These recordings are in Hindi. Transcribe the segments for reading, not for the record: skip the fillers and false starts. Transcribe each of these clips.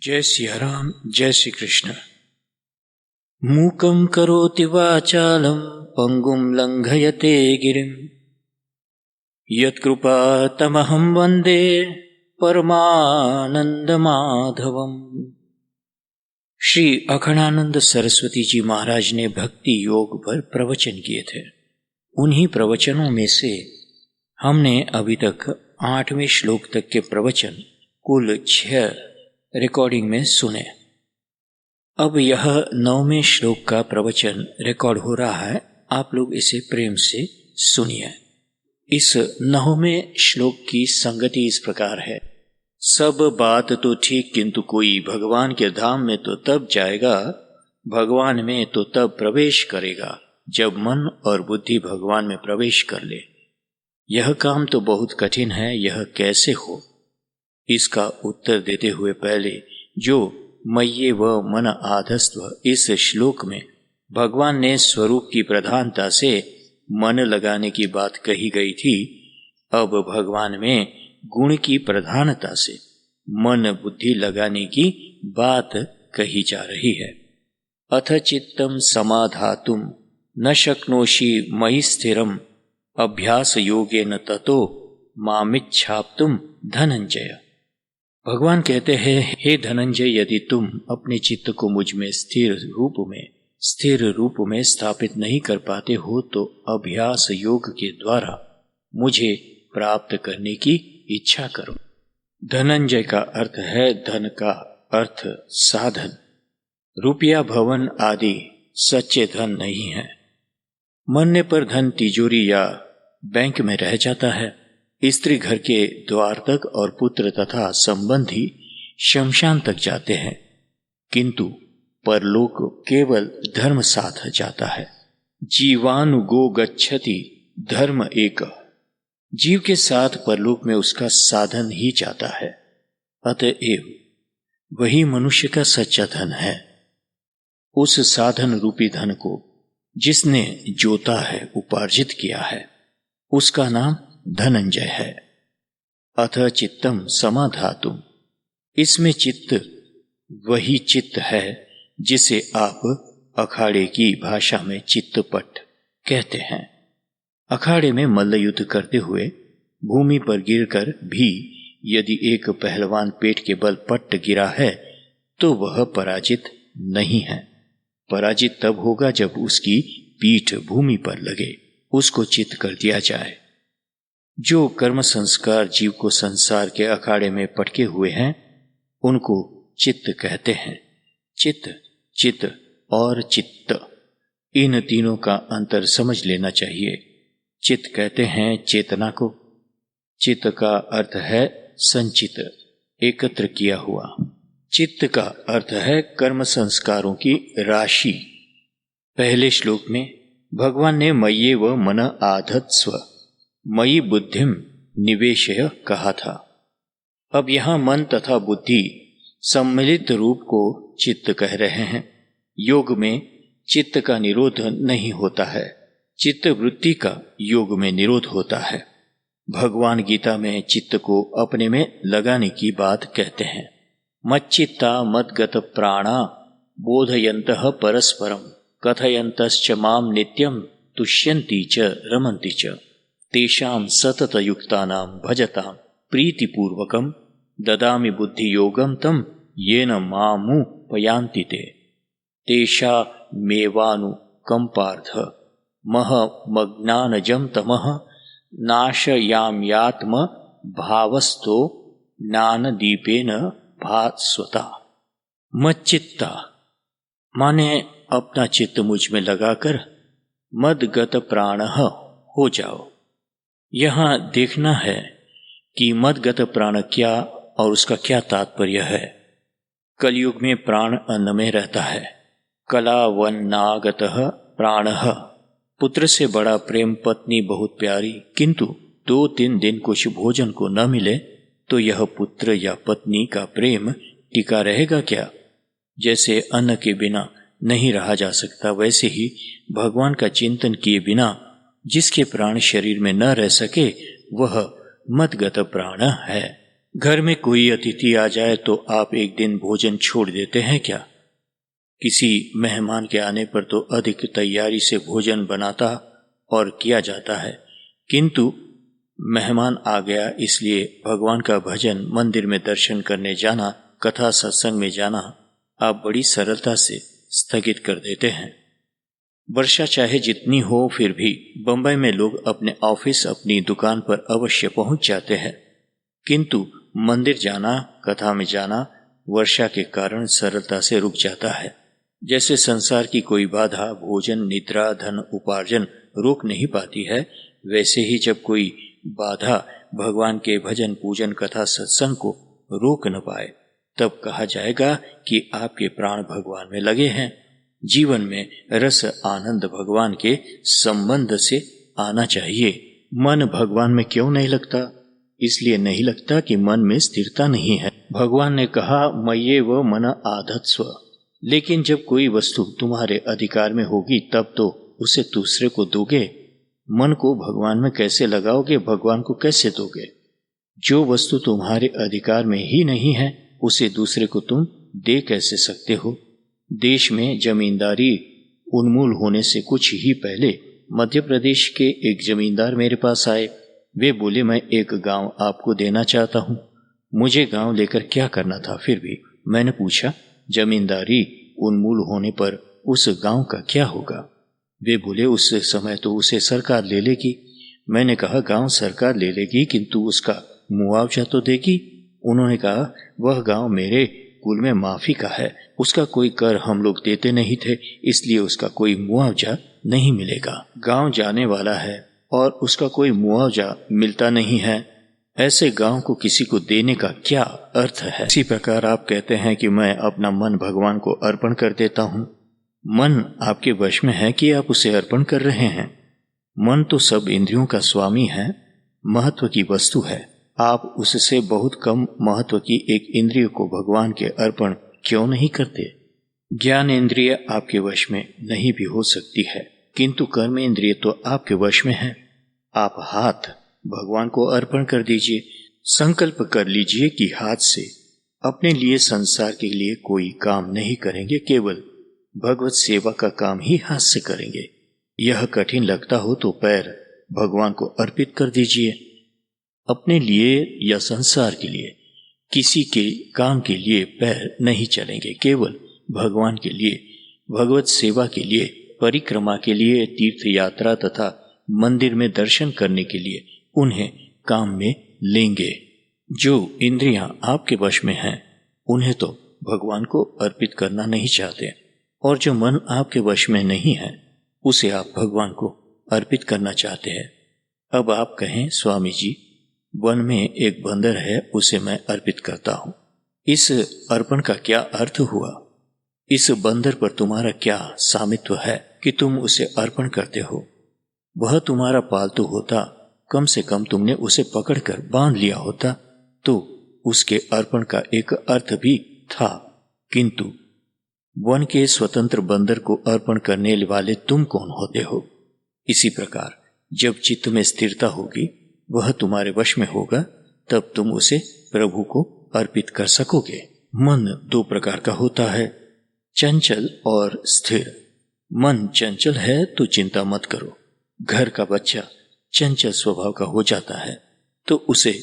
जय सिया राम, जय श्री कृष्ण। मूकं करोति वाचालं पंगुं लंघयते गिरिं यत्कृपातमहं वन्दे परमानंदमाधवम्। श्री अखंडानंद सरस्वती जी महाराज ने भक्ति योग पर प्रवचन किए थे। उन्हीं प्रवचनों में से हमने अभी तक 8वें श्लोक तक के प्रवचन कुल 6 रिकॉर्डिंग में सुने। अब यह 9वें श्लोक का प्रवचन रिकॉर्ड हो रहा है, आप लोग इसे प्रेम से सुनिए। इस 9वें श्लोक की संगति इस प्रकार है। सब बात तो ठीक, किंतु कोई भगवान के धाम में तो तब जाएगा, भगवान में तो तब प्रवेश करेगा जब मन और बुद्धि भगवान में प्रवेश कर ले। यह काम तो बहुत कठिन है, यह कैसे हो? इसका उत्तर देते हुए पहले जो मय्ये व मन आधस्त्व इस श्लोक में भगवान ने स्वरूप की प्रधानता से मन लगाने की बात कही गई थी, अब भगवान में गुण की प्रधानता से मन बुद्धि लगाने की बात कही जा रही है। अथ चित्तम समाधातुम न शक्नोषि मयि स्थिरम अभ्यास योगेन ततो मामिच्छाप्तुम धनंजय। भगवान कहते हैं, हे धनंजय, यदि तुम अपने चित्त को मुझ में स्थिर रूप में स्थापित नहीं कर पाते हो तो अभ्यास योग के द्वारा मुझे प्राप्त करने की इच्छा करो। धनंजय का अर्थ है धन का अर्थ साधन। रुपया भवन आदि सच्चे धन नहीं है। मरने पर धन तिजोरी या बैंक में रह जाता है। स्त्री घर के द्वार तक और पुत्र तथा संबंधी शमशान तक जाते हैं, किंतु परलोक केवल धर्म साथ जाता है। जीवानुगो गच्छति धर्म एक। जीव के साथ परलोक में उसका साधन ही जाता है। अतएव वही मनुष्य का सच्चा धन है। उस साधन रूपी धन को जिसने जोता है, उपार्जित किया है, उसका नाम धनंजय है। अथ चित्तम समाधातुम, इसमें चित्त वही चित्त है जिसे आप अखाड़े की भाषा में चित्तपट कहते हैं। अखाड़े में मल्ल युद्ध करते हुए भूमि पर गिरकर भी यदि एक पहलवान पेट के बल पट्ट गिरा है तो वह पराजित नहीं है। पराजित तब होगा जब उसकी पीठ भूमि पर लगे, उसको चित्त कर दिया जाए। जो कर्म संस्कार जीव को संसार के अखाड़े में पटके हुए हैं उनको चित्त कहते हैं। चित्त, चित्त और चित्त, इन तीनों का अंतर समझ लेना चाहिए। चित्त कहते हैं चेतना को। चित्त का अर्थ है संचित, एकत्र किया हुआ। चित्त का अर्थ है कर्म संस्कारों की राशि। पहले श्लोक में भगवान ने मय्ये व मन आधत्स्व मयि बुद्धिम निवेशय कहा था। अब यहां मन तथा बुद्धि सम्मिलित रूप को चित्त कह रहे हैं। योग में चित्त का निरोध नहीं होता है, चित्त वृत्ति का योग में निरोध होता है। भगवान गीता में चित्त को अपने में लगाने की बात कहते हैं। मच्चित्ता मद्गत प्राणा बोधयन्तः परस्परम कथयन्तश्च माम नित्यम तुष्यन्ति च रमन्ति च तेषां सतत युक्तानां भजतां प्रीतिपूर्वकं ददामि बुद्धि योगं तं येन मामुपयान्ति ते तेषामेवानुकम्पार्थ महमज्ञानजं तमः नाशयाम्यात्म भावस्तो ज्ञानदीपेन भास्वता। मच्चित्ता माने अपना चित्त मुझ में लगाकर मदगत प्राणः हो जाओ। यहां देखना है कि मदगत प्राण क्या और उसका क्या तात्पर्य है। कलयुग में प्राण अन्न में रहता है। कलावन्नागतः प्राणः, पुत्र से बड़ा प्रेम पत्नी बहुत प्यारी, किंतु 2-3 दिन कुछ भोजन को न मिले तो यह पुत्र या पत्नी का प्रेम टिका रहेगा क्या? जैसे अन्न के बिना नहीं रहा जा सकता, वैसे ही भगवान का चिंतन किए बिना जिसके प्राण शरीर में न रह सके वह मदगत प्राण है। घर में कोई अतिथि आ जाए तो आप एक दिन भोजन छोड़ देते हैं क्या? किसी मेहमान के आने पर तो अधिक तैयारी से भोजन बनाता और किया जाता है, किंतु मेहमान आ गया इसलिए भगवान का भजन, मंदिर में दर्शन करने जाना, कथा सत्संग में जाना आप बड़ी सरलता से स्थगित कर देते हैं। वर्षा चाहे जितनी हो फिर भी बंबई में लोग अपने ऑफिस, अपनी दुकान पर अवश्य पहुंच जाते हैं, किंतु मंदिर जाना, कथा में जाना वर्षा के कारण सरलता से रुक जाता है। जैसे संसार की कोई बाधा भोजन, निद्रा, धन उपार्जन रोक नहीं पाती है, वैसे ही जब कोई बाधा भगवान के भजन, पूजन, कथा, सत्संग को रोक न पाए तब कहा जाएगा कि आपके प्राण भगवान में लगे हैं। जीवन में रस, आनंद भगवान के संबंध से आना चाहिए। मन भगवान में क्यों नहीं लगता? इसलिए नहीं लगता कि मन में स्थिरता नहीं है। भगवान ने कहा मय्येव मन आधत्स्व, लेकिन जब कोई वस्तु तुम्हारे अधिकार में होगी तब तो उसे दूसरे को दोगे। मन को भगवान में कैसे लगाओगे? भगवान को कैसे दोगे? जो वस्तु तुम्हारे अधिकार में ही नहीं है उसे दूसरे को तुम दे कैसे सकते हो? देश में जमींदारी उन्मूल होने से कुछ ही पहले मध्य प्रदेश के एक जमींदार मेरे पास आए। वे बोले मैं एक गांव आपको देना चाहता हूं। मुझे गांव लेकर क्या करना था? फिर भी मैंने पूछा जमींदारी उन्मूल होने पर उस गांव का क्या होगा? वे बोले उस समय तो उसे सरकार ले लेगी। मैंने कहा गांव सरकार ले लेगी किंतु उसका मुआवजा तो देगी। उन्होंने कहा वह गांव मेरे कुल में माफी का है, उसका कोई कर हम लोग देते नहीं थे, इसलिए उसका कोई मुआवजा नहीं मिलेगा। गांव जाने वाला है और उसका कोई मुआवजा मिलता नहीं है, ऐसे गांव को किसी को देने का क्या अर्थ है? इसी प्रकार आप कहते हैं कि मैं अपना मन भगवान को अर्पण कर देता हूं। मन आपके वश में है कि आप उसे अर्पण कर रहे हैं? मन तो सब इंद्रियों का स्वामी है, महत्व की वस्तु है। आप उससे बहुत कम महत्व की एक इंद्रिय को भगवान के अर्पण क्यों नहीं करते? ज्ञान इंद्रिय आपके वश में नहीं भी हो सकती है, किंतु कर्म इंद्रिय तो आपके वश में है। आप हाथ भगवान को अर्पण कर दीजिए। संकल्प कर लीजिए कि हाथ से अपने लिए, संसार के लिए कोई काम नहीं करेंगे, केवल भगवत सेवा का काम ही हाथ से करेंगे। यह कठिन लगता हो तो पैर भगवान को अर्पित कर दीजिए। अपने लिए या संसार के लिए, किसी के काम के लिए पैर नहीं चलेंगे, केवल भगवान के लिए, भगवत सेवा के लिए, परिक्रमा के लिए, तीर्थ यात्रा तथा मंदिर में दर्शन करने के लिए उन्हें काम में लेंगे। जो इंद्रियां आपके वश में हैं उन्हें तो भगवान को अर्पित करना नहीं चाहते, और जो मन आपके वश में नहीं है उसे आप भगवान को अर्पित करना चाहते हैं। अब आप कहें स्वामी जी वन में एक बंदर है, उसे मैं अर्पित करता हूं। इस अर्पण का क्या अर्थ हुआ? इस बंदर पर तुम्हारा क्या स्वामित्व है कि तुम उसे अर्पण करते हो? वह तुम्हारा पालतू होता, कम से कम तुमने उसे पकड़कर बांध लिया होता तो उसके अर्पण का एक अर्थ भी था, किंतु वन के स्वतंत्र बंदर को अर्पण करने वाले तुम कौन होते हो? इसी प्रकार जब चित्त में स्थिरता होगी, वह तुम्हारे वश में होगा, तब तुम उसे प्रभु को अर्पित कर सकोगे। मन दो प्रकार का होता है, चंचल और स्थिर। मन चंचल है तो चिंता मत करो। घर का बच्चा चंचल स्वभाव का हो जाता है तो उसे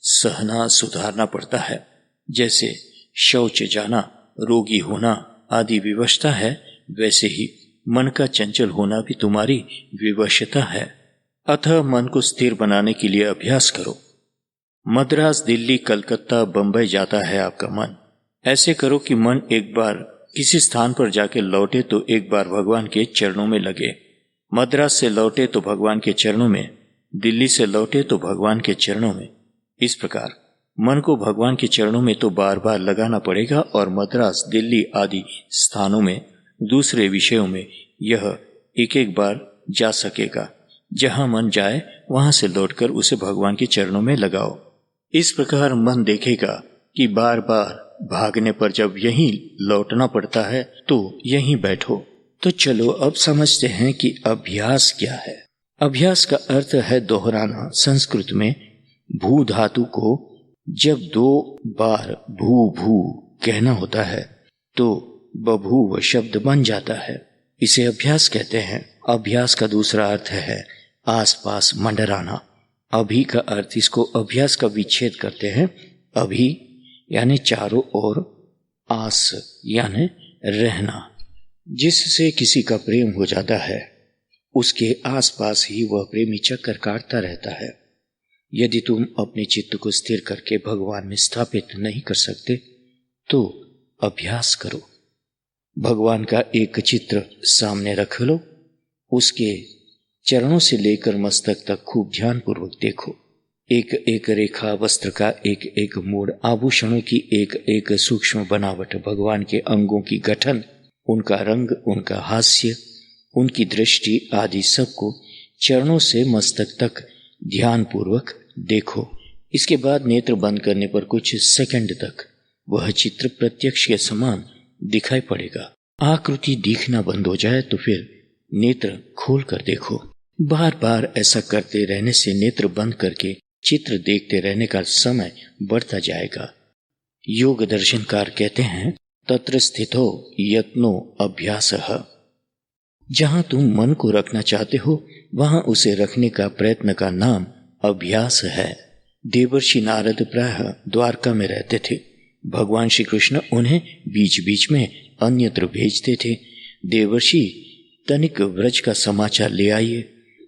सहना, सुधारना पड़ता है। जैसे शौच जाना, रोगी होना आदि विवशता है, वैसे ही मन का चंचल होना भी तुम्हारी विवशता है। अतः मन को स्थिर बनाने के लिए अभ्यास करो। मद्रास, दिल्ली, कलकत्ता, बंबई जाता है आपका मन। ऐसे करो कि मन एक बार किसी स्थान पर जाके लौटे तो एक बार भगवान के चरणों में लगे। मद्रास से लौटे तो भगवान के चरणों में, दिल्ली से लौटे तो भगवान के चरणों में। इस प्रकार मन को भगवान के चरणों में तो बार बार लगाना पड़ेगा, और मद्रास, दिल्ली आदि स्थानों में, दूसरे विषयों में यह एक एक बार जा सकेगा। जहां मन जाए वहां से लौटकर उसे भगवान के चरणों में लगाओ। इस प्रकार मन देखेगा कि बार बार भागने पर जब यहीं लौटना पड़ता है तो यहीं बैठो। तो चलो अब समझते हैं कि अभ्यास क्या है। अभ्यास का अर्थ है दोहराना। संस्कृत में भू धातु को जब 2 बार भू भू कहना होता है तो बभूव शब्द बन जाता है। इसे अभ्यास कहते हैं। अभ्यास का दूसरा अर्थ है आसपास मंडराना। अभी का अर्थ, इसको अभ्यास का विच्छेद करते हैं। अभी यानी चारों ओर, आस यानी रहना। जिससे किसी का प्रेम हो जाता है उसके आसपास ही वह प्रेमी चक्कर काटता रहता है। यदि तुम अपने चित्त को स्थिर करके भगवान में स्थापित नहीं कर सकते तो अभ्यास करो। भगवान का एक चित्र सामने रख लो, उसके चरणों से लेकर मस्तक तक खूब ध्यानपूर्वक देखो। एक एक रेखा, वस्त्र का एक एक मोड़, आभूषणों की एक एक सूक्ष्म बनावट, भगवान के अंगों की गठन, उनका रंग, उनका हास्य, उनकी दृष्टि आदि सबको चरणों से मस्तक तक ध्यानपूर्वक देखो। इसके बाद नेत्र बंद करने पर कुछ सेकंड तक वह चित्र प्रत्यक्ष के समान दिखाई पड़ेगा। आकृति दिखना बंद हो जाए तो फिर नेत्र खोल कर देखो। बार बार ऐसा करते रहने से नेत्र बंद करके चित्र देखते रहने का समय बढ़ता जाएगा। योग दर्शनकार कहते हैं, तत्र स्थितो यत्नो अभ्यासः। जहां तुम मन को रखना चाहते हो वहां उसे रखने का प्रयत्न का नाम अभ्यास है। देवर्षि नारद प्रायः द्वारका में रहते थे। भगवान श्री कृष्ण उन्हें बीच बीच में अन्यत्र भेजते थे। देवर्षि तनिक व्रज का समाचार ले आइए।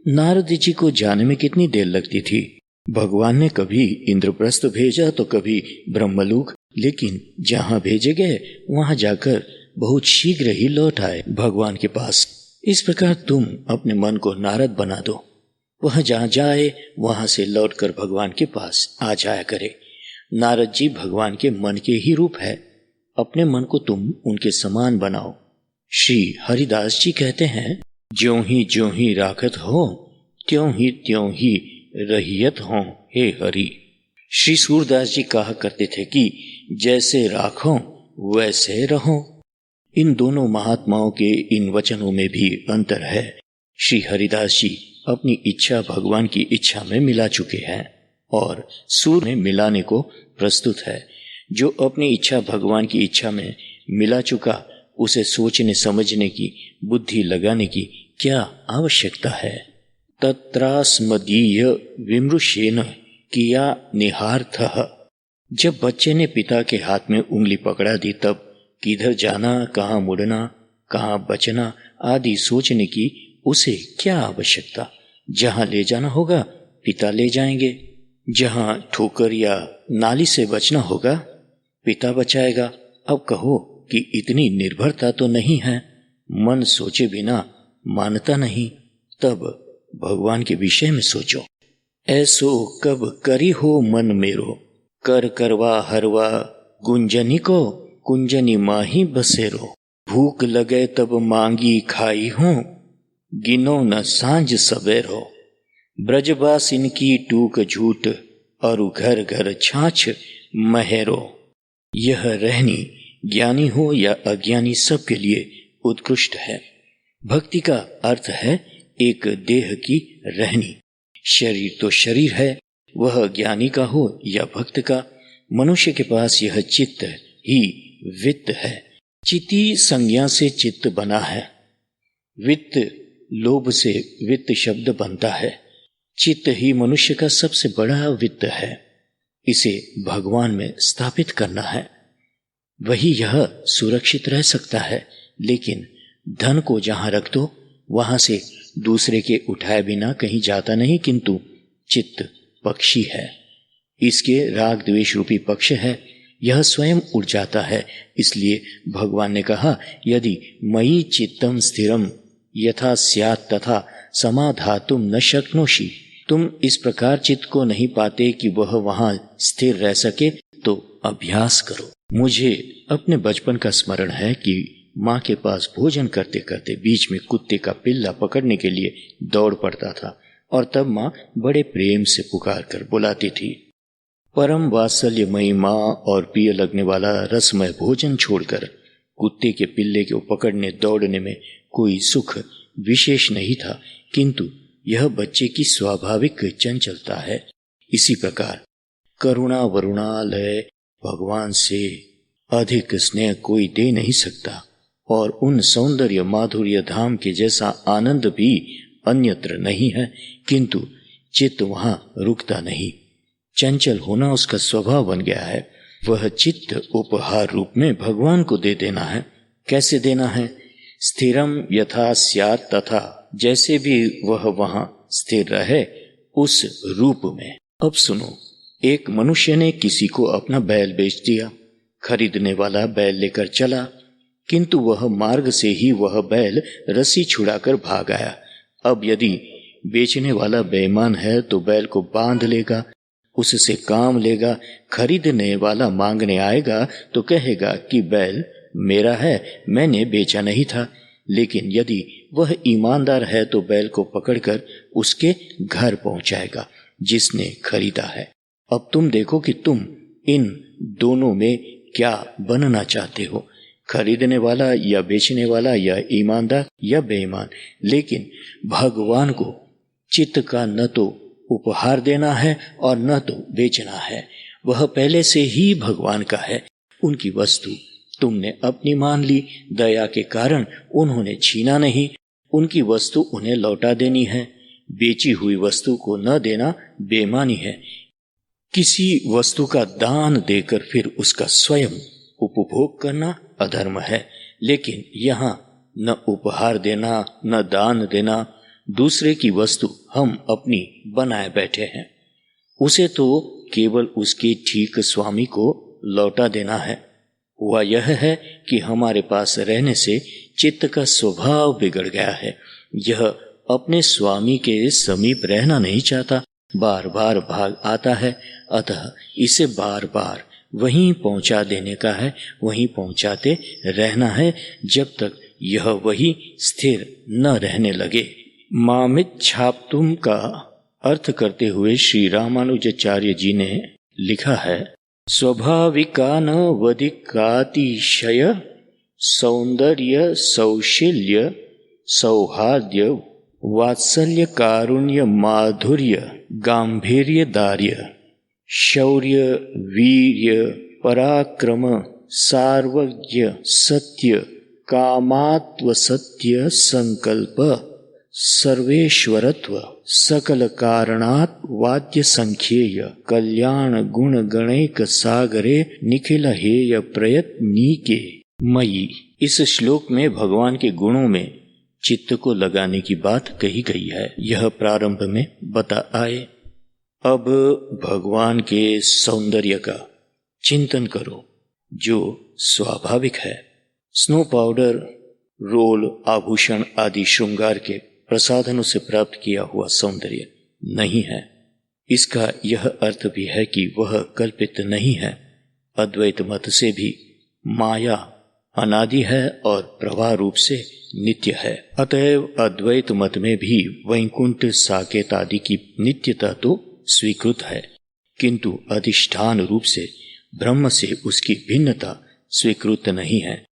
नारद जी को जाने में कितनी देर लगती थी। भगवान ने कभी इंद्रप्रस्थ भेजा तो कभी ब्रह्मलोक, लेकिन जहां भेजे गए वहां जाकर बहुत शीघ्र ही लौट आए भगवान के पास। इस प्रकार तुम अपने मन को नारद बना दो। वह जहां जाए वहां से लौटकर भगवान के पास आ जाया करे। नारद जी भगवान के मन के ही रूप है। अपने मन को तुम उनके समान बनाओ। श्री हरिदास जी कहते हैं, ज्यों ही राखत हो त्यों ही रहियत हो हे हरि। श्री सूरदास जी कहा करते थे कि जैसे राखो वैसे रहो। इन दोनों महात्माओं के इन वचनों में भी अंतर है। श्री हरिदास जी अपनी इच्छा भगवान की इच्छा में मिला चुके हैं और सूर में मिलाने को प्रस्तुत है। जो अपनी इच्छा भगवान की इच्छा में मिला चुका, उसे सोचने समझने की, बुद्धि लगाने की क्या आवश्यकता है। तत्रास्मदीय विमृशेन किया निहार्थः। जब बच्चे ने पिता के हाथ में उंगली पकड़ा दी तब किधर जाना, कहाँ मुड़ना, कहाँ बचना आदि सोचने की उसे क्या आवश्यकता। जहां ले जाना होगा पिता ले जाएंगे, जहां ठोकर या नाली से बचना होगा पिता बचाएगा। अब कहो कि इतनी निर्भरता तो नहीं है, मन सोचे बिना मानता नहीं, तब भगवान के विषय में सोचो। ऐसो कब करी हो मन मेरो, कर करवा हरवा गुंजनी को, कुंजनी माही बसेरो। भूख लगे तब मांगी खाई हो, गिनो न सांझ सवेरो। ब्रजबास इनकी टूक झूठ, और घर घर छाछ महेरो। यह रहनी ज्ञानी हो या अज्ञानी सबके लिए उत्कृष्ट है। भक्ति का अर्थ है एक देह की रहनी। शरीर तो शरीर है, वह ज्ञानी का हो या भक्त का। मनुष्य के पास यह चित्त ही वित्त है। चिति संज्ञा से चित्त बना है। वित्त लोभ से वित्त शब्द बनता है। चित्त ही मनुष्य का सबसे बड़ा वित्त है। इसे भगवान में स्थापित करना है, वही यह सुरक्षित रह सकता है। लेकिन धन को जहां रख दो वहां से दूसरे के उठाए बिना कहीं जाता नहीं, किंतु चित्त पक्षी है। इसके राग द्वेष रूपी पक्ष है, यह स्वयं उड़ जाता है। इसलिए भगवान ने कहा, यदि मयि चित्तम स्थिरम यथा स्यात् तथा समाधातुम न शक्नोषि। तुम इस प्रकार चित्त को नहीं पाते कि वह वहां स्थिर रह सके तो अभ्यास करो। मुझे अपने बचपन का स्मरण है कि माँ के पास भोजन करते करते बीच में कुत्ते का पिल्ला पकड़ने के लिए दौड़ पड़ता था और तब माँ बड़े प्रेम से पुकार कर बुलाती थी। परम वात्सल्यमयी माँ और प्रिय लगने वाला रसमय भोजन छोड़कर कुत्ते के पिल्ले को पकड़ने दौड़ने में कोई सुख विशेष नहीं था, किंतु यह बच्चे की स्वाभाविक चंचलता है। इसी प्रकार करुणा वरुणालय भगवान से अधिक स्नेह कोई दे नहीं सकता, और उन सौंदर्य माधुर्य धाम के जैसा आनंद भी अन्यत्र नहीं है। किंतु चित्त वहां रुकता नहीं, चंचल होना उसका स्वभाव बन गया है। वह चित्त उपहार रूप में भगवान को दे देना है। कैसे देना है? स्थिरम यथा स्यात् तथा, जैसे भी वह वहां स्थिर रहे उस रूप में। अब सुनो, एक मनुष्य ने किसी को अपना बैल बेच दिया। खरीदने वाला बैल लेकर चला, किंतु वह मार्ग से ही वह बैल रस्सी छुड़ाकर भाग आया। अब यदि बेचने वाला बेईमान है तो बैल को बांध लेगा, उससे काम लेगा। खरीदने वाला मांगने आएगा तो कहेगा कि बैल मेरा है, मैंने बेचा नहीं था। लेकिन यदि वह ईमानदार है तो बैल को पकड़कर उसके घर पहुंचाएगा जिसने खरीदा है। अब तुम देखो कि तुम इन दोनों में क्या बनना चाहते हो, खरीदने वाला या बेचने वाला, या ईमानदार या बेईमान। लेकिन भगवान को चित्त का न तो उपहार देना है और न तो बेचना है। वह पहले से ही भगवान का है। उनकी वस्तु तुमने अपनी मान ली, दया के कारण उन्होंने छीना नहीं। उनकी वस्तु उन्हें लौटा देनी है। बेची हुई वस्तु को न देना बेईमानी है। किसी वस्तु का दान देकर फिर उसका स्वयं उपभोग करना अधर्म है। लेकिन यहाँ न उपहार देना न दान देना, दूसरे की वस्तु हम अपनी बनाए बैठे हैं। उसे तो केवल उसके ठीक स्वामी को लौटा देना है। हुआ यह है कि हमारे पास रहने से चित्त का स्वभाव बिगड़ गया है। यह अपने स्वामी के समीप रहना नहीं चाहता, बार बार भाग आता है। अतः इसे बार बार वहीं पहुंचा देने का है, वहीं पहुंचाते रहना है जब तक यह वही स्थिर न रहने लगे। मामिच्छाप्तुम का अर्थ करते हुए श्री रामानुजाचार्य जी ने लिखा है, स्वाभाविकानवधिकातिशय सौंदर्य सौशील्य सौहार्द्य वात्सल्य कारुण्य माधुर्य गांभीर्य दार्य शौर्य वीर्य पराक्रम सार्वज्ञ सत्य कामात्व सत्य संकल्प सर्वेश्वरत्व सकल कारणात् वाद्य संख्येय कल्याण गुण गणैक सागरे निखिल हेय प्रयत्नीके मयि। इस श्लोक में भगवान के गुणों में चित्त को लगाने की बात कही गई है। यह प्रारंभ में बता आए। अब भगवान के सौंदर्य का चिंतन करो जो स्वाभाविक है। स्नो पाउडर, रोल, आभूषण आदि श्रृंगार के प्रसाधनों से प्राप्त किया हुआ सौंदर्य नहीं है। इसका यह अर्थ भी है कि वह कल्पित नहीं है। अद्वैत मत से भी माया अनादि है और प्रवाह रूप से नित्य है। अतएव अद्वैत मत में भी वैकुंठ साकेत आदि की नित्यता तो स्वीकृत है, किंतु अधिष्ठान रूप से ब्रह्म से उसकी भिन्नता स्वीकृत नहीं है।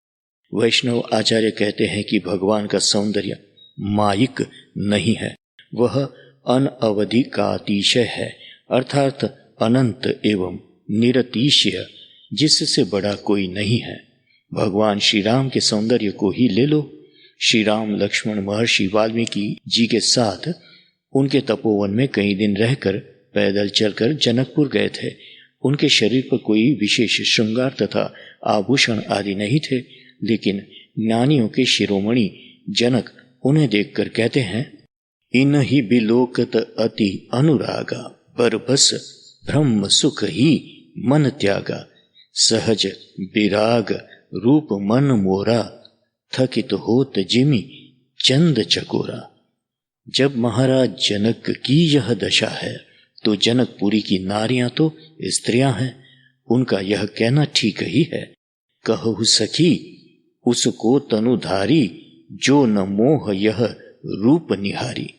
वैष्णव आचार्य कहते हैं कि भगवान का सौंदर्य मायिक नहीं है, वह अनअवधि का अतिशय है, अर्थात अनंत एवं निरतिशय, जिससे बड़ा कोई नहीं है। भगवान श्री राम के सौंदर्य को ही ले लो। श्री राम लक्ष्मण महर्षि वाल्मीकि जी के साथ उनके तपोवन में कई दिन रहकर पैदल चलकर जनकपुर गए थे। उनके शरीर पर कोई विशेष श्रृंगार तथा आभूषण आदि नहीं थे, लेकिन ज्ञानियों के शिरोमणि जनक उन्हें देखकर कहते हैं, इन ही बिलोकत अति अनुरागा, बरबस ब्रह्म सुख ही मन त्यागा, सहज विराग रूप मन मोरा, थकित होत जिमि चंद चकोरा। जब महाराज जनक की यह दशा है तो जनकपुरी की नारियां तो स्त्रियां हैं। उनका यह कहना ठीक ही है। कहु सखी उसको तनुधारी, जो न मोह यह रूप निहारी।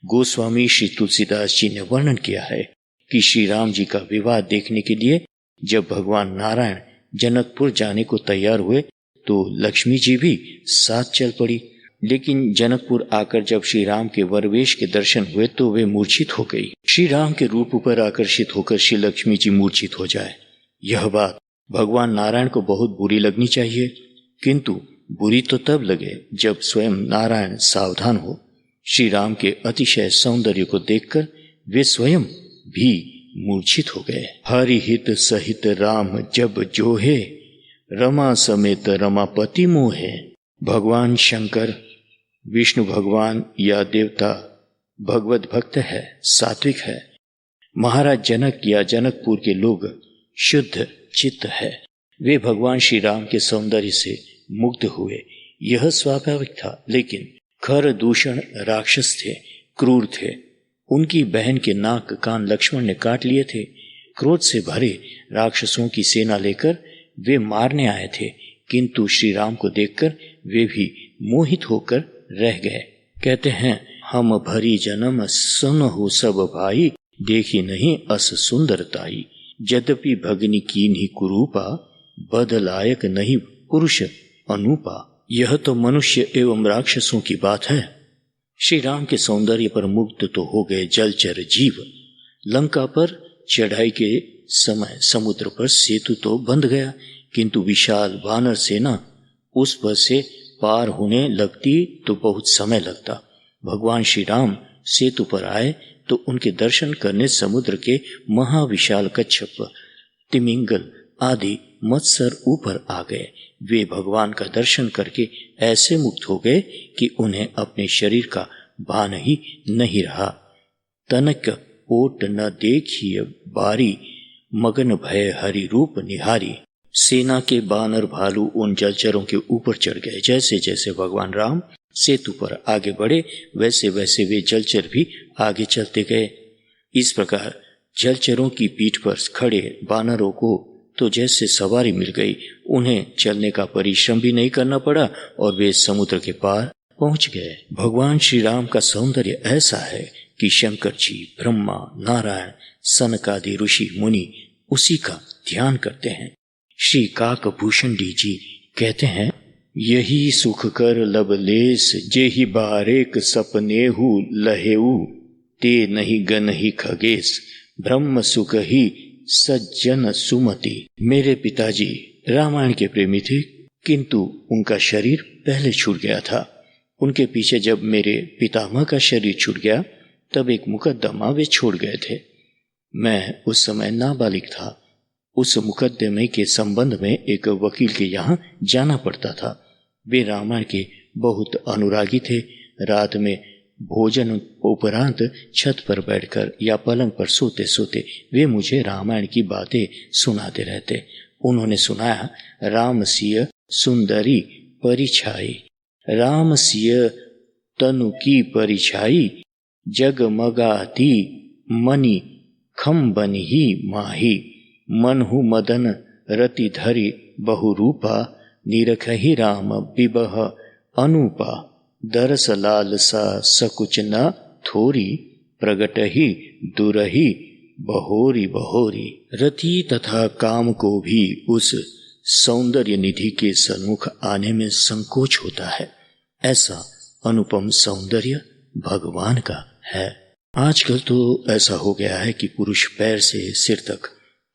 गोस्वामी श्री तुलसीदास जी ने वर्णन किया है कि श्री राम जी का विवाह देखने के लिए जब भगवान नारायण जनकपुर जाने को तैयार हुए तो लक्ष्मी जी भी साथ चल पड़ी। लेकिन जनकपुर आकर जब श्री राम के वरवेश के दर्शन हुए तो वे मूर्छित हो गई। श्री राम के रूप पर आकर्षित होकर श्री लक्ष्मी जी मूर्छित हो जाए, यह बात भगवान नारायण को बहुत बुरी लगनी चाहिए, किंतु बुरी तो तब लगे जब स्वयं नारायण सावधान हो। श्री राम के अतिशय सौंदर्य को देखकर वे स्वयं भी मूर्छित हो गए। हरि हित सहित राम जब जोहे, रमा समेत रमापति मोहे। भगवान शंकर, विष्णु भगवान या देवता भगवत भक्त है, सात्विक है। महाराज जनक या जनकपुर के लोग शुद्ध चित्त है। वे भगवान श्री राम के सौंदर्य से मुग्ध हुए, यह स्वाभाविक था। लेकिन खर दूषण राक्षस थे, क्रूर थे। उनकी बहन के नाक कान लक्ष्मण ने काट लिए थे। क्रोध से भरे राक्षसों की सेना लेकर वे मारने आए थे, किंतु श्री राम को देखकर वे भी मोहित होकर रह गए। कहते हैं, हम भरी जन्म सुनहु सब भाई, देखी नहीं अस सुंदरताई। यद्यपि भगनी कीन्ही कुरूपा, बदलायक नहीं पुरुष अनूपा। यह तो मनुष्य एवं राक्षसों की बात है। श्री राम के सौंदर्य पर मुग्ध तो हो गए जलचर जीव। लंका पर चढ़ाई के समय समुद्र पर सेतु तो बंध गया, किंतु विशाल वानर सेना उस पर से पार होने लगती तो बहुत समय लगता। भगवान श्री राम सेतु पर आए तो उनके दर्शन करने समुद्र के महाविशाल कच्छप, तिमिंगल आदि मत्सर ऊपर आ गए। वे भगवान का दर्शन करके ऐसे मुक्त हो गए कि उन्हें अपने शरीर का भान ही नहीं रहा। तनक ओट न देखिए बारी, मगन भय हरि रूप निहारी। सेना के बानर भालू उन जलचरों के ऊपर चढ़ गए। जैसे जैसे भगवान राम सेतु पर आगे बढ़े, वैसे वैसे वे जलचर भी आगे चलते गए। इस प्रकार जलचरों की पीठ पर खड़े बानरों को तो जैसे सवारी मिल गई, उन्हें चलने का परिश्रम भी नहीं करना पड़ा और वे समुद्र के पार पहुंच गए। भगवान श्री राम का सौंदर्य ऐसा है कि शंकर जी, ब्रह्मा, नारायण, सनकादि ऋषि मुनि उसी का ध्यान करते हैं। श्री काकभूषण जी कहते हैं, यही सुख कर लबलेस, जेहि बारेक सपनेहु लहेऊ, ते नहीं गनहि खगेश, ब्रह्म सुख ही सज्जन सुमति। मेरे पिताजी रामायण के प्रेमी थे, किंतु उनका शरीर पहले छूट गया था। उनके पीछे जब मेरे पितामह का शरीर छूट गया, तब एक मुकदमा वे छोड़ गए थे। मैं उस समय नाबालिग था। उस मुकदमे के संबंध में एक वकील के यहाँ जाना पड़ता था। वे रामायण के बहुत अनुरागी थे। रात में भोजन उपरांत छत पर बैठकर या पलंग पर सोते सोते वे मुझे रामायण की बातें सुनाते रहते। उन्होंने सुनाया, राम सिय सुंदरी परिछाई, राम सिय तनु की परिछाई, जगमगाती मणि खम्बन ही माही, मनहु मदन रति धरि बहुरूपा, निरखहि राम विबह अनुपा, दरस लालसा सकुच न थोरी, प्रगट ही दुरही बहोरी बहोरी। रति तथा काम को भी उस सौंदर्य निधि के सन्मुख आने में संकोच होता है। ऐसा अनुपम सौंदर्य भगवान का है। आजकल तो ऐसा हो गया है कि पुरुष पैर से सिर तक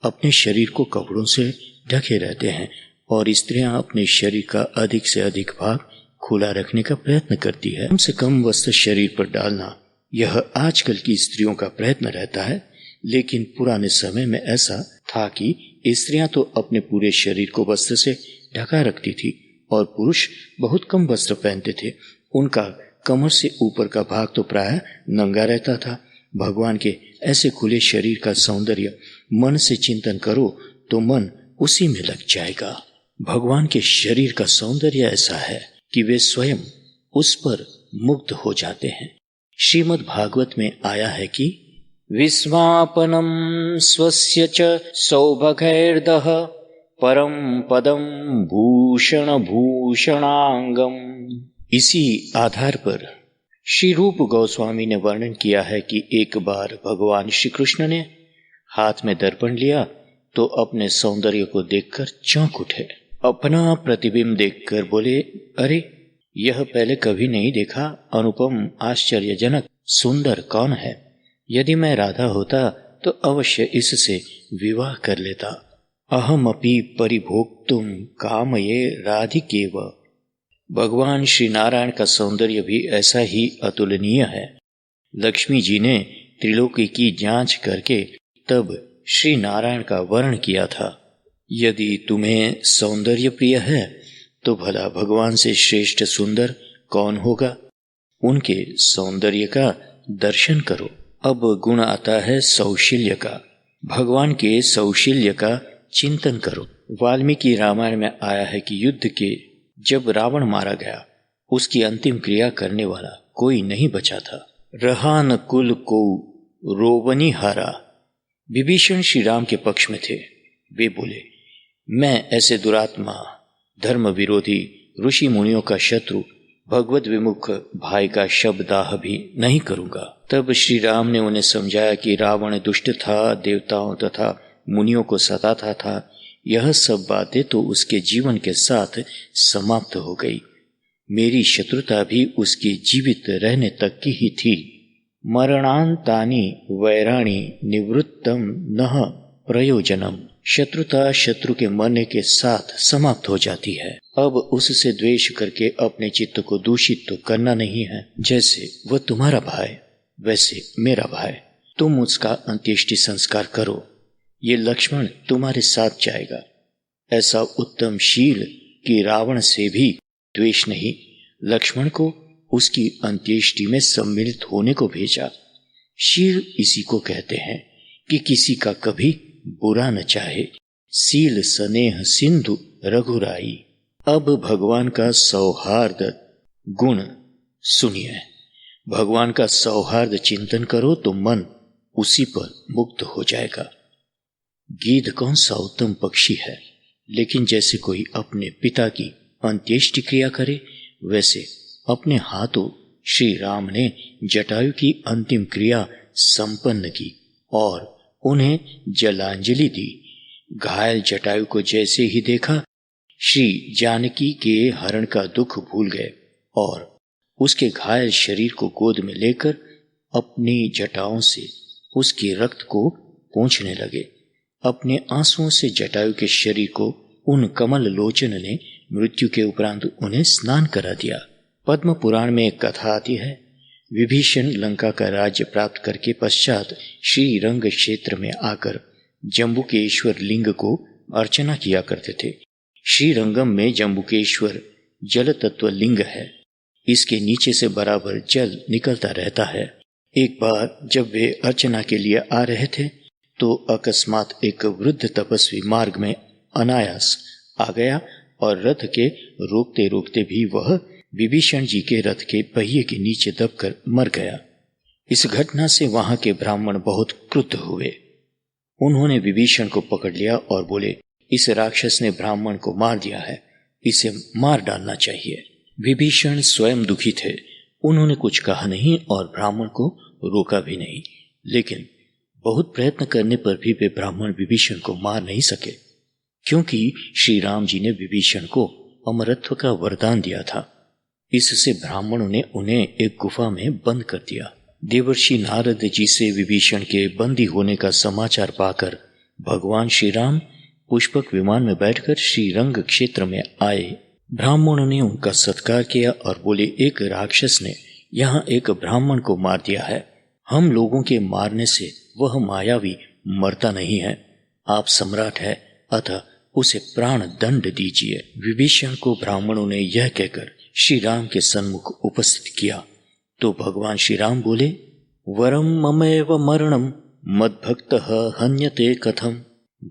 अपने शरीर को कपड़ों से ढके रहते हैं और स्त्रियां अपने शरीर का अधिक से अधिक भाग खुला रखने का प्रयत्न करती है। कम से कम वस्त्र शरीर पर डालना, यह आजकल की स्त्रियों का प्रयत्न रहता है। लेकिन पुराने समय में ऐसा था कि स्त्रियां तो अपने पूरे शरीर को वस्त्र से ढका रखती थी और पुरुष बहुत कम वस्त्र पहनते थे। उनका कमर से ऊपर का भाग तो प्राय नंगा रहता था। भगवान के ऐसे खुले शरीर का सौंदर्य मन से चिंतन करो तो मन उसी में लग जाएगा। भगवान के शरीर का सौंदर्य ऐसा है कि वे स्वयं उस पर मुग्ध हो जाते हैं। श्रीमद् भागवत में आया है कि विस्मापनम स्वस्य च सौभगैर्दः परम पदम भूषण भूषणांगम। इसी आधार पर श्री रूप गोस्वामी ने वर्णन किया है कि एक बार भगवान श्री कृष्ण ने हाथ में दर्पण लिया तो अपने सौंदर्य को देखकर चौंक उठे। अपना प्रतिबिंब देखकर बोले, अरे यह पहले कभी नहीं देखा अनुपम आश्चर्यजनक सुंदर कौन है? यदि मैं राधा होता तो अवश्य इससे विवाह कर लेता। अहमपि परिभोक्तुम कामये राधिकेव। भगवान श्री नारायण का सौंदर्य भी ऐसा ही अतुलनीय है। लक्ष्मी जी ने त्रिलोकी की जांच करके तब श्री नारायण का वर्ण किया था। यदि तुम्हें सौंदर्य प्रिय है तो भला भगवान से श्रेष्ठ सुंदर कौन होगा? उनके सौंदर्य का दर्शन करो। अब गुण आता है सौशील्य का। भगवान के सौशील्य का चिंतन करो। वाल्मीकि रामायण में आया है कि युद्ध के जब रावण मारा गया, उसकी अंतिम क्रिया करने वाला कोई नहीं बचा था। रहा न कुल को रोवनी हारा। विभीषण श्री राम के पक्ष में थे। वे बोले, मैं ऐसे दुरात्मा, धर्म विरोधी, ऋषि मुनियों का शत्रु, भगवत विमुख भाई का शब्दाह भी नहीं करूंगा। तब श्री राम ने उन्हें समझाया कि रावण दुष्ट था, देवताओं तथा मुनियों को सताता था। यह सब बातें तो उसके जीवन के साथ समाप्त हो गई। मेरी शत्रुता भी उसके जीवित रहने तक की ही थी। मरणांतानि वैराणि निवृत्तम नह प्रयोजनम। शत्रुता शत्रु के मरने के साथ समाप्त हो जाती है। अब उससे द्वेष करके अपने चित्त को दूषित तो करना नहीं है। जैसे वह तुम्हारा भाई, वैसे मेरा भाई। तुम उसका अंत्येष्टि संस्कार करो। ये लक्ष्मण तुम्हारे साथ जाएगा। ऐसा उत्तम शील कि रावण से भी द्वेष नहीं। लक्ष्मण को उसकी अंत्येष्टि में सम्मिलित होने को भेजा। शील इसी को कहते हैं कि किसी का कभी बुरा न चाहे। सील स्नेह सिंधु रघुराई। अब भगवान का सौहार्द गुण सुनिए। भगवान का सौहार्द चिंतन करो तो मन उसी पर मुक्त हो जाएगा। गीध कौन सा उत्तम पक्षी है, लेकिन जैसे कोई अपने पिता की अंत्येष्टि क्रिया करे, वैसे अपने हाथों श्री राम ने जटायु की अंतिम क्रिया संपन्न की और उन्हें जलांजलि दी। घायल जटायु को जैसे ही देखा, श्री जानकी के हरण का दुख भूल गए और उसके घायल शरीर को गोद में लेकर अपनी जटाओं से उसके रक्त को पोंछने लगे। अपने आंसुओं से जटायु के शरीर को उन कमल लोचन ने मृत्यु के उपरांत उन्हें स्नान करा दिया। पद्म पुराण में एक कथा आती है। विभीषण लंका का राज्य प्राप्त करके पश्चात श्री रंग क्षेत्र में आकर जम्बुकेश्वर लिंग को अर्चना किया करते थे। श्री रंगम में जम्बुकेश्वर जल तत्व लिंग है। इसके नीचे से बराबर जल निकलता रहता है। एक बार जब वे अर्चना के लिए आ रहे थे तो अकस्मात एक वृद्ध तपस्वी मार्ग में अनायास आ गया और रथ के रोकते रोकते भी वह विभीषण जी के रथ के पहिए के नीचे दबकर मर गया। इस घटना से वहां के ब्राह्मण बहुत क्रुद्ध हुए। उन्होंने विभीषण को पकड़ लिया और बोले, इस राक्षस ने ब्राह्मण को मार दिया है, इसे मार डालना चाहिए। विभीषण स्वयं दुखी थे। उन्होंने कुछ कहा नहीं और ब्राह्मण को रोका भी नहीं, लेकिन बहुत प्रयत्न करने पर भी वे ब्राह्मण विभीषण को मार नहीं सके, क्योंकि श्री राम जी ने विभीषण को अमरत्व का वरदान दिया था। इससे ब्राह्मणों ने उन्हें एक गुफा में बंद कर दिया। देवर्षि नारद जी से विभीषण के बंदी होने का समाचार पाकर भगवान श्री राम पुष्पक विमान में बैठकर श्री रंग क्षेत्र में आए। ब्राह्मणों ने उनका सत्कार किया और बोले, एक राक्षस ने यहाँ एक ब्राह्मण को मार दिया है। हम लोगों के मारने से वह मायावी मरता नहीं है। आप सम्राट है, अतः उसे प्राण दंड दीजिए। विभीषण को ब्राह्मणों ने यह कहकर श्री राम के सन्मुख उपस्थित किया तो भगवान श्री राम बोले, वरम ममेव मरणम मद्भक्तः हन्यते कथम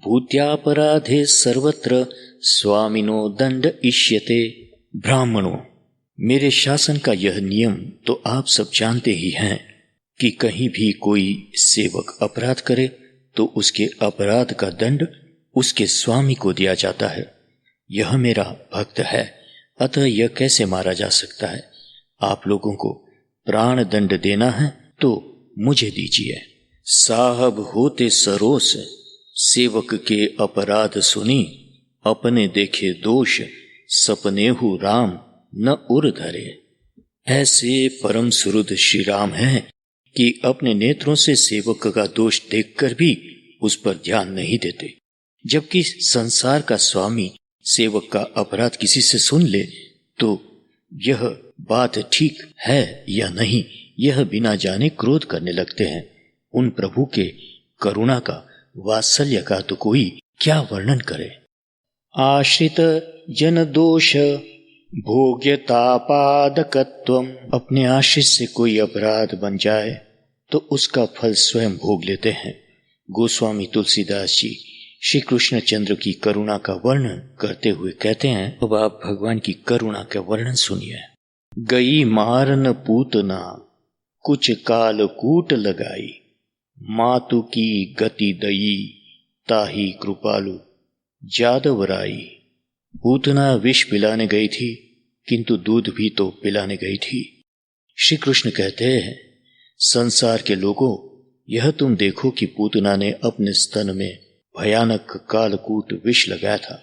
भूत्यापराधे सर्वत्र स्वामिनो दंड इष्यते। ब्राह्मणों, मेरे शासन का यह नियम तो आप सब जानते ही हैं कि कहीं भी कोई सेवक अपराध करे तो उसके अपराध का दंड उसके स्वामी को दिया जाता है। यह मेरा भक्त है, अतः यह कैसे मारा जा सकता है? आप लोगों को प्राण दंड देना है तो मुझे दीजिए। साहब होते सरोस सेवक के अपराध सुनी, अपने देखे दोष सपनेहु राम न उर धरे। ऐसे परम सुहृद श्री राम हैं कि अपने नेत्रों से सेवक का दोष देखकर भी उस पर ध्यान नहीं देते, जबकि संसार का स्वामी सेवक का अपराध किसी से सुन ले तो यह बात ठीक है या नहीं, यह बिना जाने क्रोध करने लगते हैं। उन प्रभु के करुणा का, वात्सल्य का तो कोई क्या वर्णन करे। आश्रित जन दोष भोग्यतापादकत्वम। अपने आश्रित से कोई अपराध बन जाए तो उसका फल स्वयं भोग लेते हैं। गोस्वामी तुलसीदास जी श्री कृष्ण चंद्र की करुणा का वर्णन करते हुए कहते हैं, अब आप भगवान की करुणा का वर्णन सुनिए। गई मारन पूतना कुछ काल कूट लगाई, मातु की गति दई ताही कृपालु जादव राई। पूतना विष पिलाने गई थी, किंतु दूध भी तो पिलाने गई थी। श्री कृष्ण कहते हैं, संसार के लोगों, यह तुम देखो कि पूतना ने अपने स्तन में भयानक कालकूट विष लगाया था।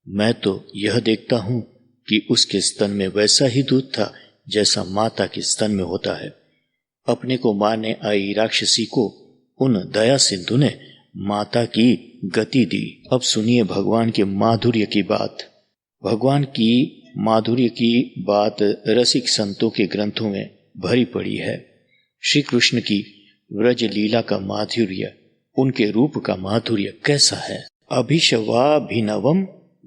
मैं तो यह देखता हूं कि उसके स्तन में वैसा ही दूध था जैसा माता के स्तन में होता है। अपने को मारने आई राक्षसी को उन दया सिंधु ने माता की गति दी। अब सुनिए भगवान के माधुर्य की बात। भगवान की माधुर्य की बात रसिक संतों के ग्रंथों में भरी पड़ी है। श्री कृष्ण की व्रज लीला का माधुर्य, उनके रूप का माधुर्य कैसा है। अभिशवाभिनवम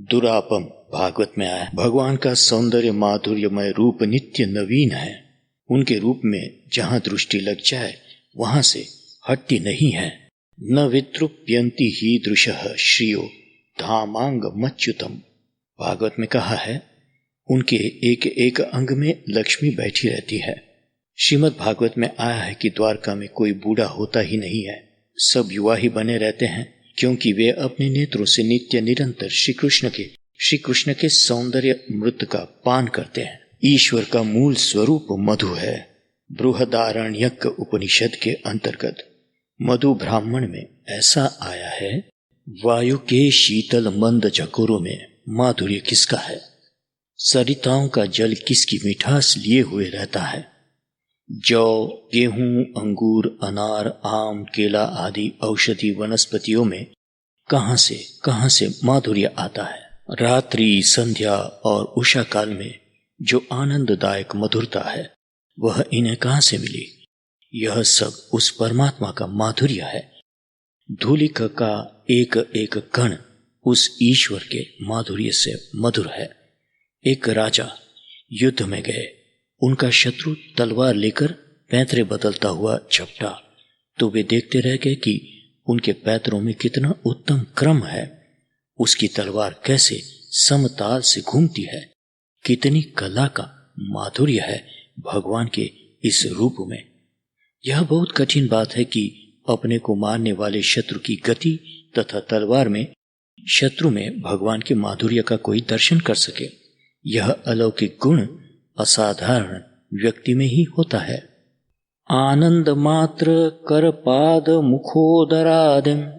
दुरापम भागवत में आया। भगवान का सौंदर्य माधुर्यमय रूप नित्य नवीन है। उनके रूप में जहां दृष्टि लग जाए वहां से हटती नहीं है। न विद्रुप्यंति ही दृशः श्रियो धामांग मच्युतम। भागवत में कहा है, उनके एक एक अंग में लक्ष्मी बैठी रहती है। श्रीमद् भागवत में आया है कि द्वारका में कोई बूढ़ा होता ही नहीं है, सब युवा ही बने रहते हैं, क्योंकि वे अपने नेत्रों से नित्य निरंतर श्री कृष्ण के सौंदर्य मृत का पान करते हैं। ईश्वर का मूल स्वरूप मधु है। बृहदारण्यक उपनिषद के अंतर्गत मधु ब्राह्मण में ऐसा आया है, वायु के शीतल मंद झकोरों में माधुर्य किसका है, सरिताओं का जल किसकी मिठास लिए हुए रहता है। जौ, गेहूं, अंगूर, अनार, आम, केला आदि औषधि वनस्पतियों में कहां से माधुर्य आता है। रात्रि, संध्या और उषा काल में जो आनंददायक मधुरता है वह इन्हें कहां से मिली। यह सब उस परमात्मा का माधुर्य है। धूलिका का एक एक कण उस ईश्वर के माधुर्य से मधुर है। एक राजा युद्ध में गए, उनका शत्रु तलवार लेकर पैंतरे बदलता हुआ झपटा, तो वे देखते रह गए कि उनके पैंतरों में कितना उत्तम क्रम है। उसकी तलवार कैसे समताल से घूमती है, कितनी कला का माधुर्य है भगवान के इस रूप में। यह बहुत कठिन बात है कि अपने को मारने वाले शत्रु की गति तथा तलवार में शत्रु में भगवान के माधुर्य का कोई दर्शन कर सके। यह अलौकिक गुण असाधारण व्यक्ति में ही होता है। आनंद मात्र कर पाद मुखोदरादम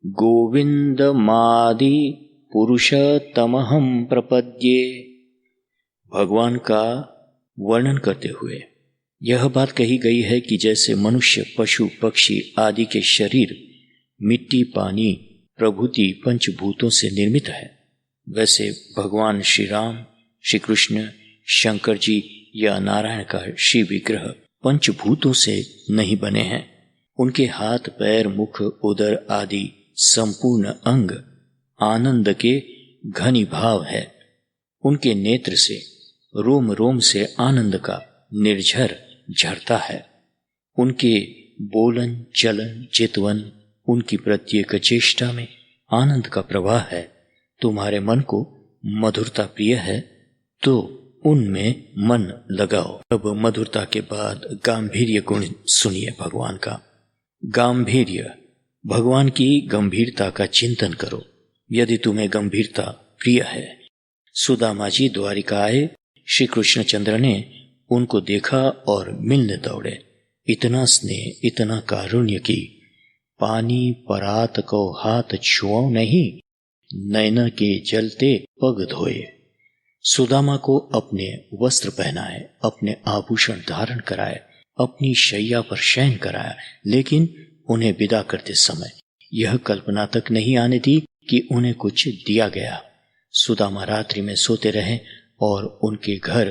गोविंद मादि पुरुष तमहम प्रपद्ये। भगवान का वर्णन करते हुए यह बात कही गई है कि जैसे मनुष्य, पशु, पक्षी आदि के शरीर मिट्टी, पानी प्रभृति पंचभूतों से निर्मित है, वैसे भगवान श्री राम, श्री कृष्ण, शंकर जी या नारायण का श्री विग्रह पंचभूतों से नहीं बने हैं। उनके हाथ, पैर, मुख, उदर आदि संपूर्ण अंग आनंद के घनीभाव है। उनके नेत्र से, रोम रोम से आनंद का निर्झर झरता है। उनके बोलन, चलन, चितवन, उनकी प्रत्येक चेष्टा में आनंद का प्रवाह है। तुम्हारे मन को मधुरता प्रिय है तो उनमें मन लगाओ। अब मधुरता के बाद गांभीर्य गुण सुनिए भगवान का। गांभीर्य, भगवान की गंभीरता का चिंतन करो। यदि तुम्हें गंभीरता प्रिय है। सुदामा जी द्वारिका आए, श्री कृष्णचंद्र ने उनको देखा और मिलने दौड़े। इतना स्नेह, इतना कारुण्य की पानी परात को हाथ छुओ नहीं, नैन के जलते पग धोए। सुदामा को अपने वस्त्र पहनाए, अपने आभूषण धारण कराए, अपनी शैया पर शयन कराया, लेकिन उन्हें विदा करते समय यह कल्पना तक नहीं आने दी कि उन्हें कुछ दिया गया। सुदामा रात्रि में सोते रहे और उनके घर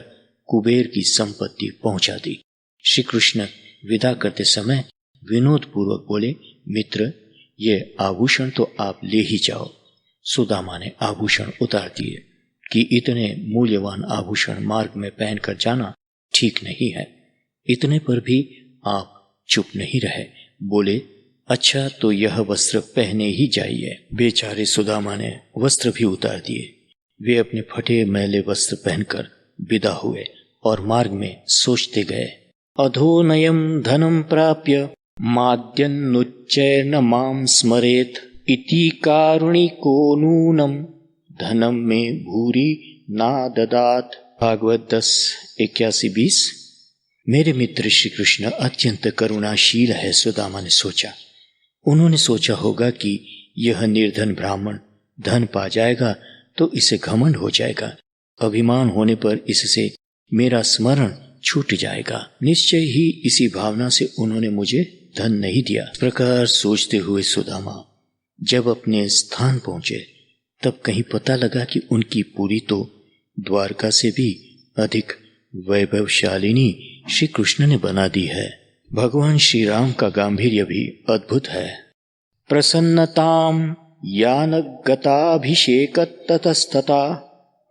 कुबेर की संपत्ति पहुंचा दी। श्री कृष्ण विदा करते समय विनोद पूर्वक बोले, मित्र, ये आभूषण तो आप ले ही जाओ। सुदामा ने आभूषण उतार दिए कि इतने मूल्यवान आभूषण मार्ग में पहनकर जाना ठीक नहीं है। इतने पर भी आप चुप नहीं रहे, बोले, अच्छा तो यह वस्त्र पहने ही जाइए। बेचारे सुदामा ने वस्त्र भी उतार दिए। वे अपने फटे मैले वस्त्र पहनकर विदा हुए और मार्ग में सोचते गए, अधोनयम धनम प्राप्य माद्यन्नुच्चैर्न मां स्मरेत इति कारुणिको नूनम धनम में भूरी ना ददात। भागवत 10:81-20। मेरे मित्र श्री कृष्ण अत्यंत करुणाशील है, सुदामा ने सोचा। उन्होंने सोचा होगा कि यह निर्धन ब्राह्मण धन पा जाएगा तो इसे घमंड हो जाएगा, अभिमान होने पर इससे मेरा स्मरण छूट जाएगा। निश्चय ही इसी भावना से उन्होंने मुझे धन नहीं दिया। इस प्रकार सोचते हुए सुदामा जब अपने स्थान पहुंचे तब कहीं पता लगा कि उनकी पुरी तो द्वारका से भी अधिक वैभवशालिनी श्री कृष्ण ने बना दी है। भगवान श्री राम का गांभीर्य भी अद्भुत है। प्रसन्नताम यान गताभिषेक ततस्तता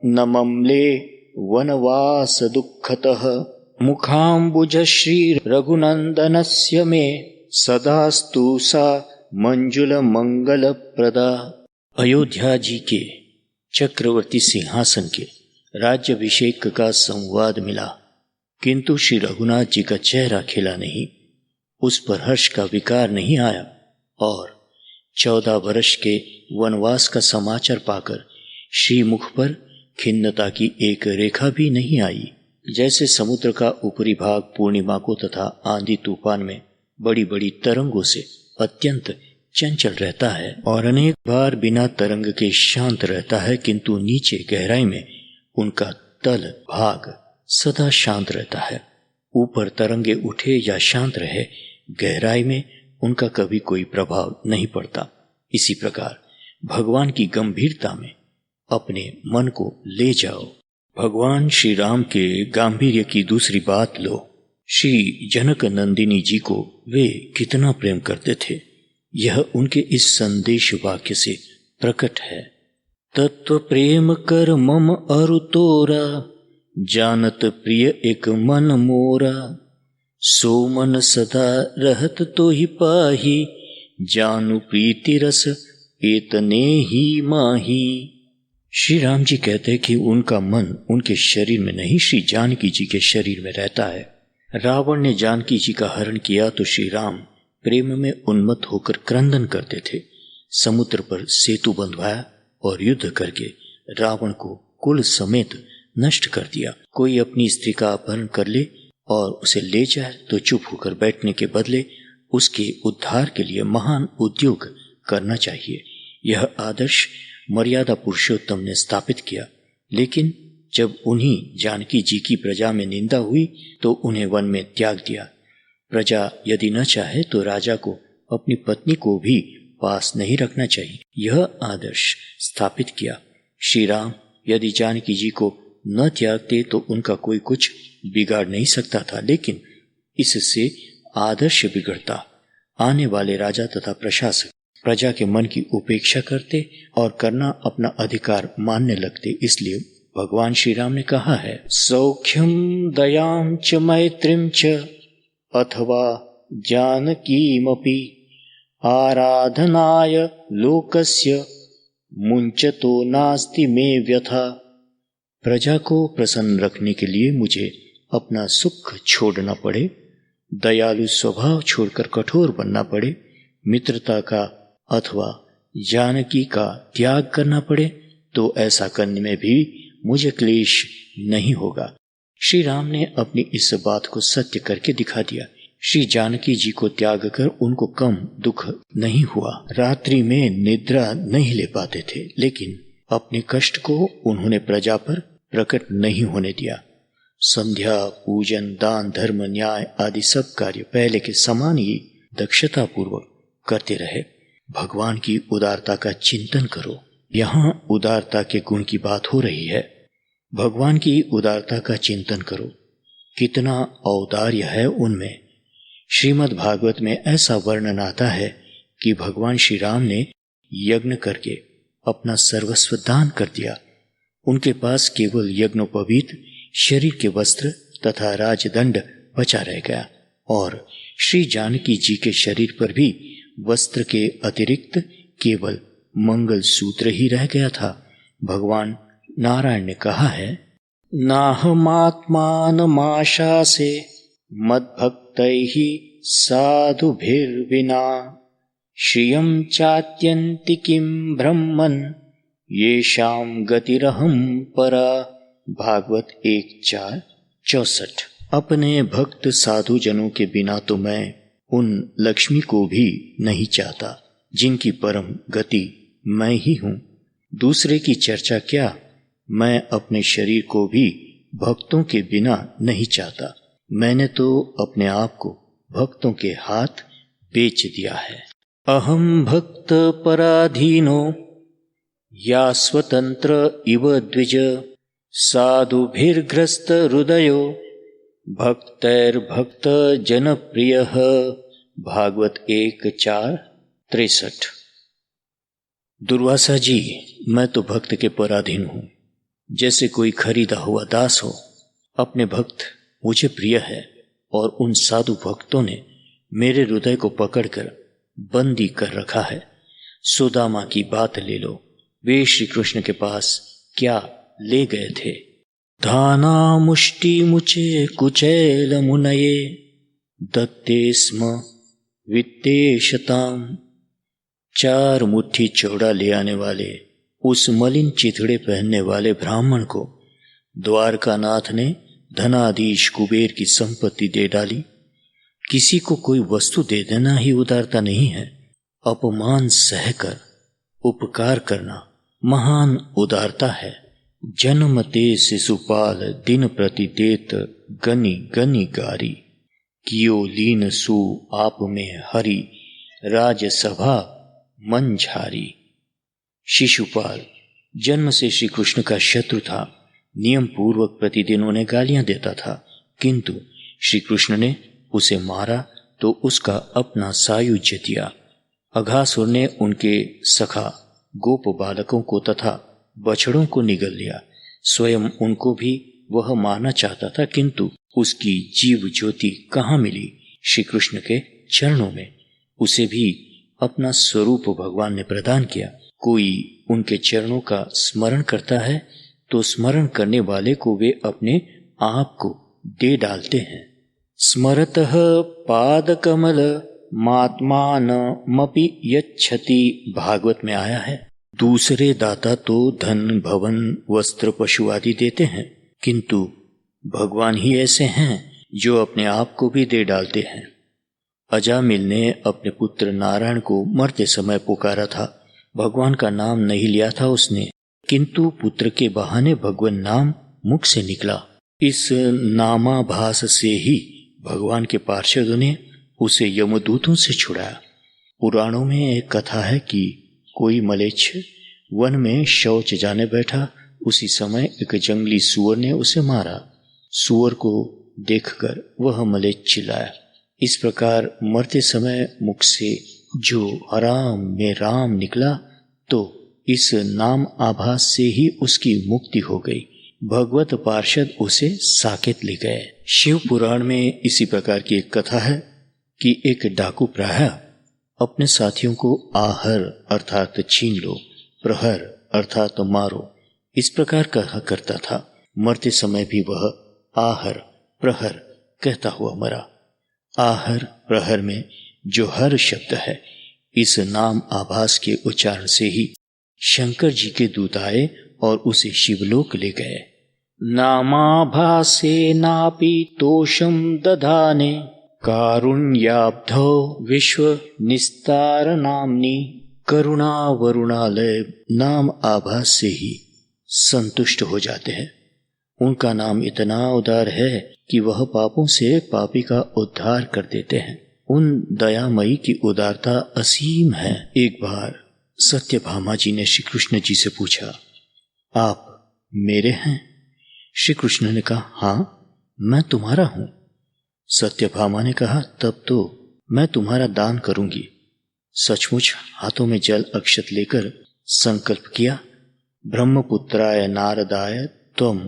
नमम्ले वनवास दुःखतः मुखाम्बुज श्री रघुनंदनस्य मे सदास्तु सा मंजुल मंगल प्रदा। अयोध्या जी के चक्रवर्ती सिंहासन के राज्याभिषेक का संवाद मिला, किंतु श्री रघुनाथ जी का चेहरा खिला नहीं, उस पर हर्ष का विकार नहीं आया और 14 वर्ष के वनवास का समाचार पाकर श्री मुख पर खिन्नता की एक रेखा भी नहीं आई। जैसे समुद्र का ऊपरी भाग पूर्णिमा को तथा आंधी तूफान में बड़ी बड़ी तरंगों से अत्यंत चंचल रहता है और अनेक बार बिना तरंग के शांत रहता है, किंतु नीचे गहराई में उनका तल भाग सदा शांत रहता है। ऊपर तरंगे उठे या शांत रहे, गहराई में उनका कभी कोई प्रभाव नहीं पड़ता। इसी प्रकार भगवान की गंभीरता में अपने मन को ले जाओ। भगवान श्री राम के गांभीर्य की दूसरी बात लो। श्री जनक नंदिनी जी को वे कितना प्रेम करते थे, यह उनके इस संदेश वाक्य से प्रकट है। तत्व प्रेम कर मम अरु तोरा, जानत प्रिय एक मन मोरा, सो मन सदा रहत तो ही पाही, जानू प्रीति रस एतने ही माही। श्री राम जी कहते हैं कि उनका मन उनके शरीर में नहीं, श्री जानकी जी के शरीर में रहता है। रावण ने जानकी जी का हरण किया तो श्री राम प्रेम में उन्मत्त होकर क्रंदन करते थे। समुद्र पर सेतु बंधवाया और युद्ध करके रावण को कुल समेत नष्ट कर दिया। कोई अपनी स्त्री का अपहरण कर ले और उसे ले जाए तो चुप होकर बैठने के बदले उसके उद्धार के लिए महान उद्योग करना चाहिए। यह आदर्श मर्यादा पुरुषोत्तम ने स्थापित किया, लेकिन जब उन्हीं जानकी जी की प्रजा में निंदा हुई तो उन्हें वन में त्याग दिया। प्रजा यदि न चाहे तो राजा को अपनी पत्नी को भी पास नहीं रखना चाहिए, यह आदर्श स्थापित किया। श्री राम यदि जानकी जी को न त्यागते तो उनका कोई कुछ बिगाड़ नहीं सकता था, लेकिन इससे आदर्श बिगड़ता। आने वाले राजा तथा प्रशासक प्रजा के मन की उपेक्षा करते और करना अपना अधिकार मानने लगते। इसलिए भगवान श्री राम ने कहा है, सौख्यम दयाम च मैत्रीम च अथवा जानकीमपि आराधनाय लोकस्य मुंचतो नास्ति मे व्यथा। प्रजा को प्रसन्न रखने के लिए मुझे अपना सुख छोड़ना पड़े, दयालु स्वभाव छोड़कर कठोर बनना पड़े, मित्रता का अथवा जानकी का त्याग करना पड़े तो ऐसा करने में भी मुझे क्लेश नहीं होगा। श्री राम ने अपनी इस बात को सत्य करके दिखा दिया। श्री जानकी जी को त्याग कर उनको कम दुख नहीं हुआ। रात्रि में निद्रा नहीं ले पाते थे, लेकिन अपने कष्ट को उन्होंने प्रजा पर प्रकट नहीं होने दिया। संध्या, पूजन, दान, धर्म, न्याय आदि सब कार्य पहले के समान ही दक्षता पूर्वक करते रहे। भगवान की उदारता का चिंतन करो। यहाँ उदारता के गुण की बात हो रही है। भगवान की उदारता का चिंतन करो, कितना औदार्य है उनमें। श्रीमद् भागवत में ऐसा वर्णन आता है कि भगवान श्री राम ने यज्ञ करके अपना सर्वस्व दान कर दिया। उनके पास केवल यज्ञोपवीत शरीर के वस्त्र तथा राजदंड बचा रह गया और श्री जानकी जी के शरीर पर भी वस्त्र के अतिरिक्त केवल मंगल सूत्र ही रह गया था। भगवान नारायण ने कहा है, नाहमात्मानमाशासे मद्भक्तैः साधुभिर्विना श्रियं चात्यन्ति किं ब्रह्मन् येषां गतिरहं परा। भागवत 1:4-64। अपने भक्त साधु जनों के बिना तो मैं उन लक्ष्मी को भी नहीं चाहता जिनकी परम गति मैं ही हूँ। दूसरे की चर्चा क्या, मैं अपने शरीर को भी भक्तों के बिना नहीं चाहता। मैंने तो अपने आप को भक्तों के हाथ बेच दिया है। अहम भक्त पराधीनो या स्वतंत्र इव द्विज साधुभिर्ग्रस्त हृदयो भक्तैर्भक्त जनप्रियः। भागवत 1:4-63। दुर्वासा जी, मैं तो भक्त के पराधीन हूँ, जैसे कोई खरीदा हुआ दास हो। अपने भक्त मुझे प्रिय है और उन साधु भक्तों ने मेरे हृदय को पकड़कर बंदी कर रखा है। सुदामा की बात ले लो, वे श्री कृष्ण के पास क्या ले गए थे। धाना मुष्टि मुचे कुचैल मुनये दत्ते स्म वित्तेशताम। 4 मुट्ठी चौड़ा ले आने वाले उस मलिन चिथड़े पहनने वाले ब्राह्मण को द्वारकानाथ ने धनाधीश कुबेर की संपत्ति दे डाली। किसी को कोई वस्तु दे देना ही उदारता नहीं है, अपमान सहकर उपकार करना महान उदारता है। जन्मते शिशुपाल दिन प्रति देत गनि गनि गारी। कियो लीन सु आप में हरि राजसभा मंझारी। शिशुपाल जन्म से श्री कृष्ण का शत्रु था। नियम पूर्वक प्रतिदिन उन्हें गालियां देता था, किंतु श्री कृष्ण ने उसे मारा तो उसका अपना सायुज्य दिया। अघासुर ने उनके सखा गोप बालकों को तथा बछड़ों को निगल लिया। स्वयं उनको भी वह मारना चाहता था, किंतु उसकी जीव ज्योति कहाँ मिली? श्री कृष्ण के चरणों में। उसे भी अपना स्वरूप भगवान ने प्रदान किया। कोई उनके चरणों का स्मरण करता है तो स्मरण करने वाले को वे अपने आप को दे डालते हैं। स्मरतः पादकमल मात्मानमपि यच्छति। भागवत में आया है, दूसरे दाता तो धन, भवन, वस्त्र, पशु आदि देते हैं, किंतु भगवान ही ऐसे हैं जो अपने आप को भी दे डालते हैं। अजामिल ने अपने पुत्र नारायण को मरते समय पुकारा था। भगवान का नाम नहीं लिया था उसने, किंतु पुत्र के बहाने भगवान नाम मुख से निकला। इस नामाभास से ही भगवान के पार्षदों ने उसे यमदूतों से छुड़ाया। पुराणों में एक कथा है कि कोई मलेच्छ वन में शौच जाने बैठा। उसी समय एक जंगली सुअर ने उसे मारा। सुअर को देखकर वह मलेच्छ चिल्लाया। इस प्रकार मरते समय मुख से जो हराम में राम निकला, तो इस नाम आभास से ही उसकी मुक्ति हो गई। भगवत पार्षद उसे साकेत ले गए। शिव पुराण में इसी प्रकार की एक कथा है कि एक डाकू प्रायः अपने साथियों को आहर अर्थात छीन लो, प्रहर अर्थात मारो, इस प्रकार कहा करता था। मरते समय भी वह आहर प्रहर कहता हुआ मरा। आहर प्रहर में जो हर शब्द है, इस नाम आभास के उच्चारण से ही शंकर जी के दूत आए और उसे शिवलोक ले गए। नामाभासे नापि तोषम दधाने कारुण्याब्धौ विश्व निस्तार नामनी। करुणा वरुणालय नाम आभास से ही संतुष्ट हो जाते हैं। उनका नाम इतना उदार है कि वह पापों से पापी का उद्धार कर देते हैं। उन दयामयी की उदारता असीम है। एक बार सत्यभामा जी ने श्री कृष्ण जी से पूछा, आप मेरे हैं? श्री कृष्ण ने कहा, हाँ, मैं तुम्हारा हूं। सत्यभामा ने कहा, तब तो मैं तुम्हारा दान करूंगी। सचमुच हाथों में जल अक्षत लेकर संकल्प किया, ब्रह्मपुत्राय नारदाय त्वम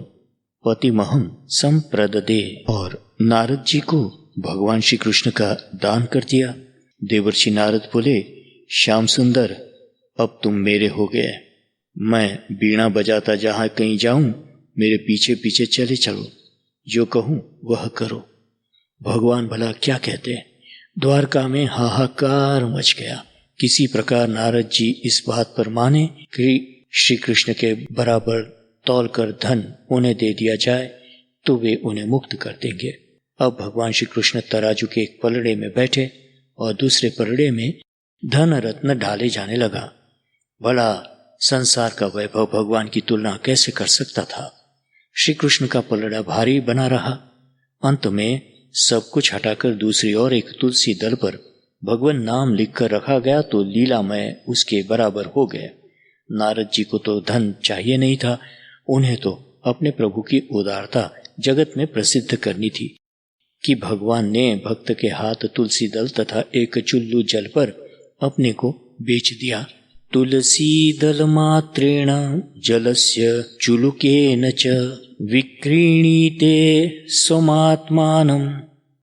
पतिमहम संप्रददे, और नारद जी को भगवान श्री कृष्ण का दान कर दिया। देवर्षि नारद बोले, श्याम सुंदर, अब तुम मेरे हो गए। मैं बीणा बजाता जहां कहीं जाऊं, मेरे पीछे पीछे चले चलो, जो कहूं वह करो। भगवान भला क्या कहते। द्वारका में हाहाकार मच गया। किसी प्रकार नारद जी इस बात पर माने कि श्री कृष्ण के बराबर तौलकर धन उन्हें दे दिया जाए तो वे उन्हें मुक्त कर देंगे। अब भगवान श्री कृष्ण तराजू के एक पलड़े में बैठे और दूसरे पलड़े में धन रत्न डाले जाने लगा। भला संसार का वैभव भगवान की तुलना कैसे कर सकता था। श्री कृष्ण का पलड़ा भारी बना रहा। अंत में सब कुछ हटाकर दूसरी ओर एक तुलसी दल पर भगवान नाम लिखकर रखा गया तो लीलामय उसके बराबर हो गए। नारद जी को तो धन चाहिए नहीं था, उन्हें तो अपने प्रभु की उदारता जगत में प्रसिद्ध करनी थी कि भगवान ने भक्त के हाथ तुलसी दल तथा एक चुल्लू जल पर अपने को बेच दिया। तुलसी दल मात्रेण जलस्य चुलुकेन च विक्रीणीते स्वमात्मानं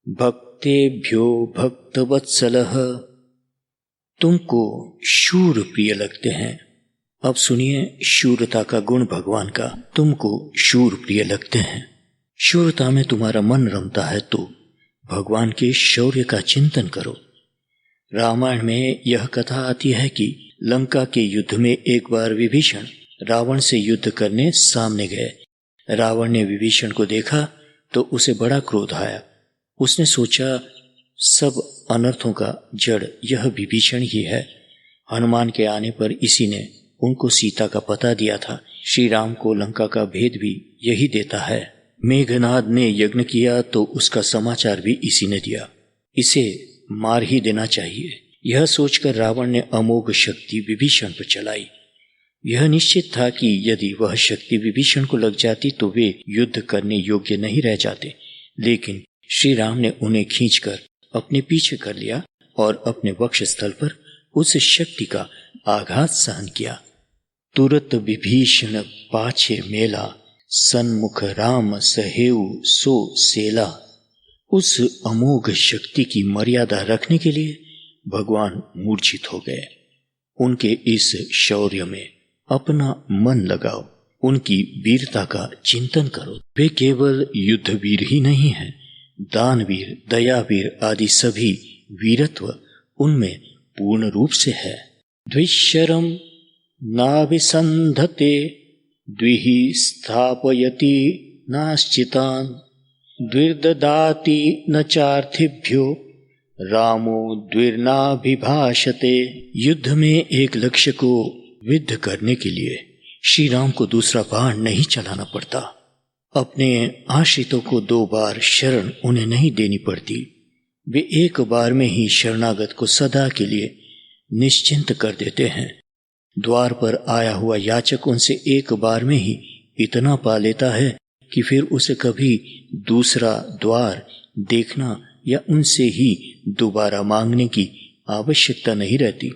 भक्तेभ्यो भक्तवत्सलः। तुमको शूर प्रिय लगते हैं। अब सुनिए शूरता का गुण भगवान का। तुमको शूर प्रिय लगते हैं, शूरता में तुम्हारा मन रमता है तो भगवान के शौर्य का चिंतन करो। रामायण में यह कथा आती है कि लंका के युद्ध में एक बार विभीषण रावण से युद्ध करने सामने गए। रावण ने विभीषण को देखा तो उसे बड़ा क्रोध आया। उसने सोचा, सब अनर्थों का जड़ यह विभीषण ही है। हनुमान के आने पर इसी ने उनको सीता का पता दिया था। श्री राम को लंका का भेद भी यही देता है। मेघनाद ने यज्ञ किया तो उसका समाचार भी इसी ने दिया। इसे मार ही देना चाहिए। यह सोचकर रावण ने अमोघ शक्ति विभीषण पर चलाई। यह निश्चित था कि यदि वह शक्ति विभीषण को लग जाती तो वे युद्ध करने योग्य नहीं रह जाते, लेकिन श्री राम ने उन्हें खींचकर अपने पीछे कर लिया और अपने वक्षस्थल पर उस शक्ति का आघात सहन किया। तुरत विभीषण पाछे मेला, सन्मुख राम सहेऊ सो सेला। उस अमोघ शक्ति की मर्यादा रखने के लिए भगवान मूर्छित हो गए। उनके इस शौर्य में अपना मन लगाओ, उनकी वीरता का चिंतन करो। वे केवल युद्धवीर ही नहीं हैं, दानवीर, दयावीर आदि सभी वीरत्व उनमें पूर्ण रूप से है। द्विशरम नाभिसंधते द्विहि स्थापयति नाश्चितान् द्विर्ददाति न चार्थिभ्यो रामो द्विर्नाभिभाषते। युद्ध में एक लक्ष्य को विद्ध करने के लिए श्री राम को दूसरा बाण नहीं चलाना पड़ता। अपने आश्रितों को 2 बार शरण उन्हें नहीं देनी पड़ती। वे एक बार में ही शरणागत को सदा के लिए निश्चिंत कर देते हैं। द्वार पर आया हुआ याचक उनसे एक बार में ही इतना पा लेता है कि फिर उसे कभी दूसरा द्वार देखना या उनसे ही दोबारा मांगने की आवश्यकता नहीं रहती।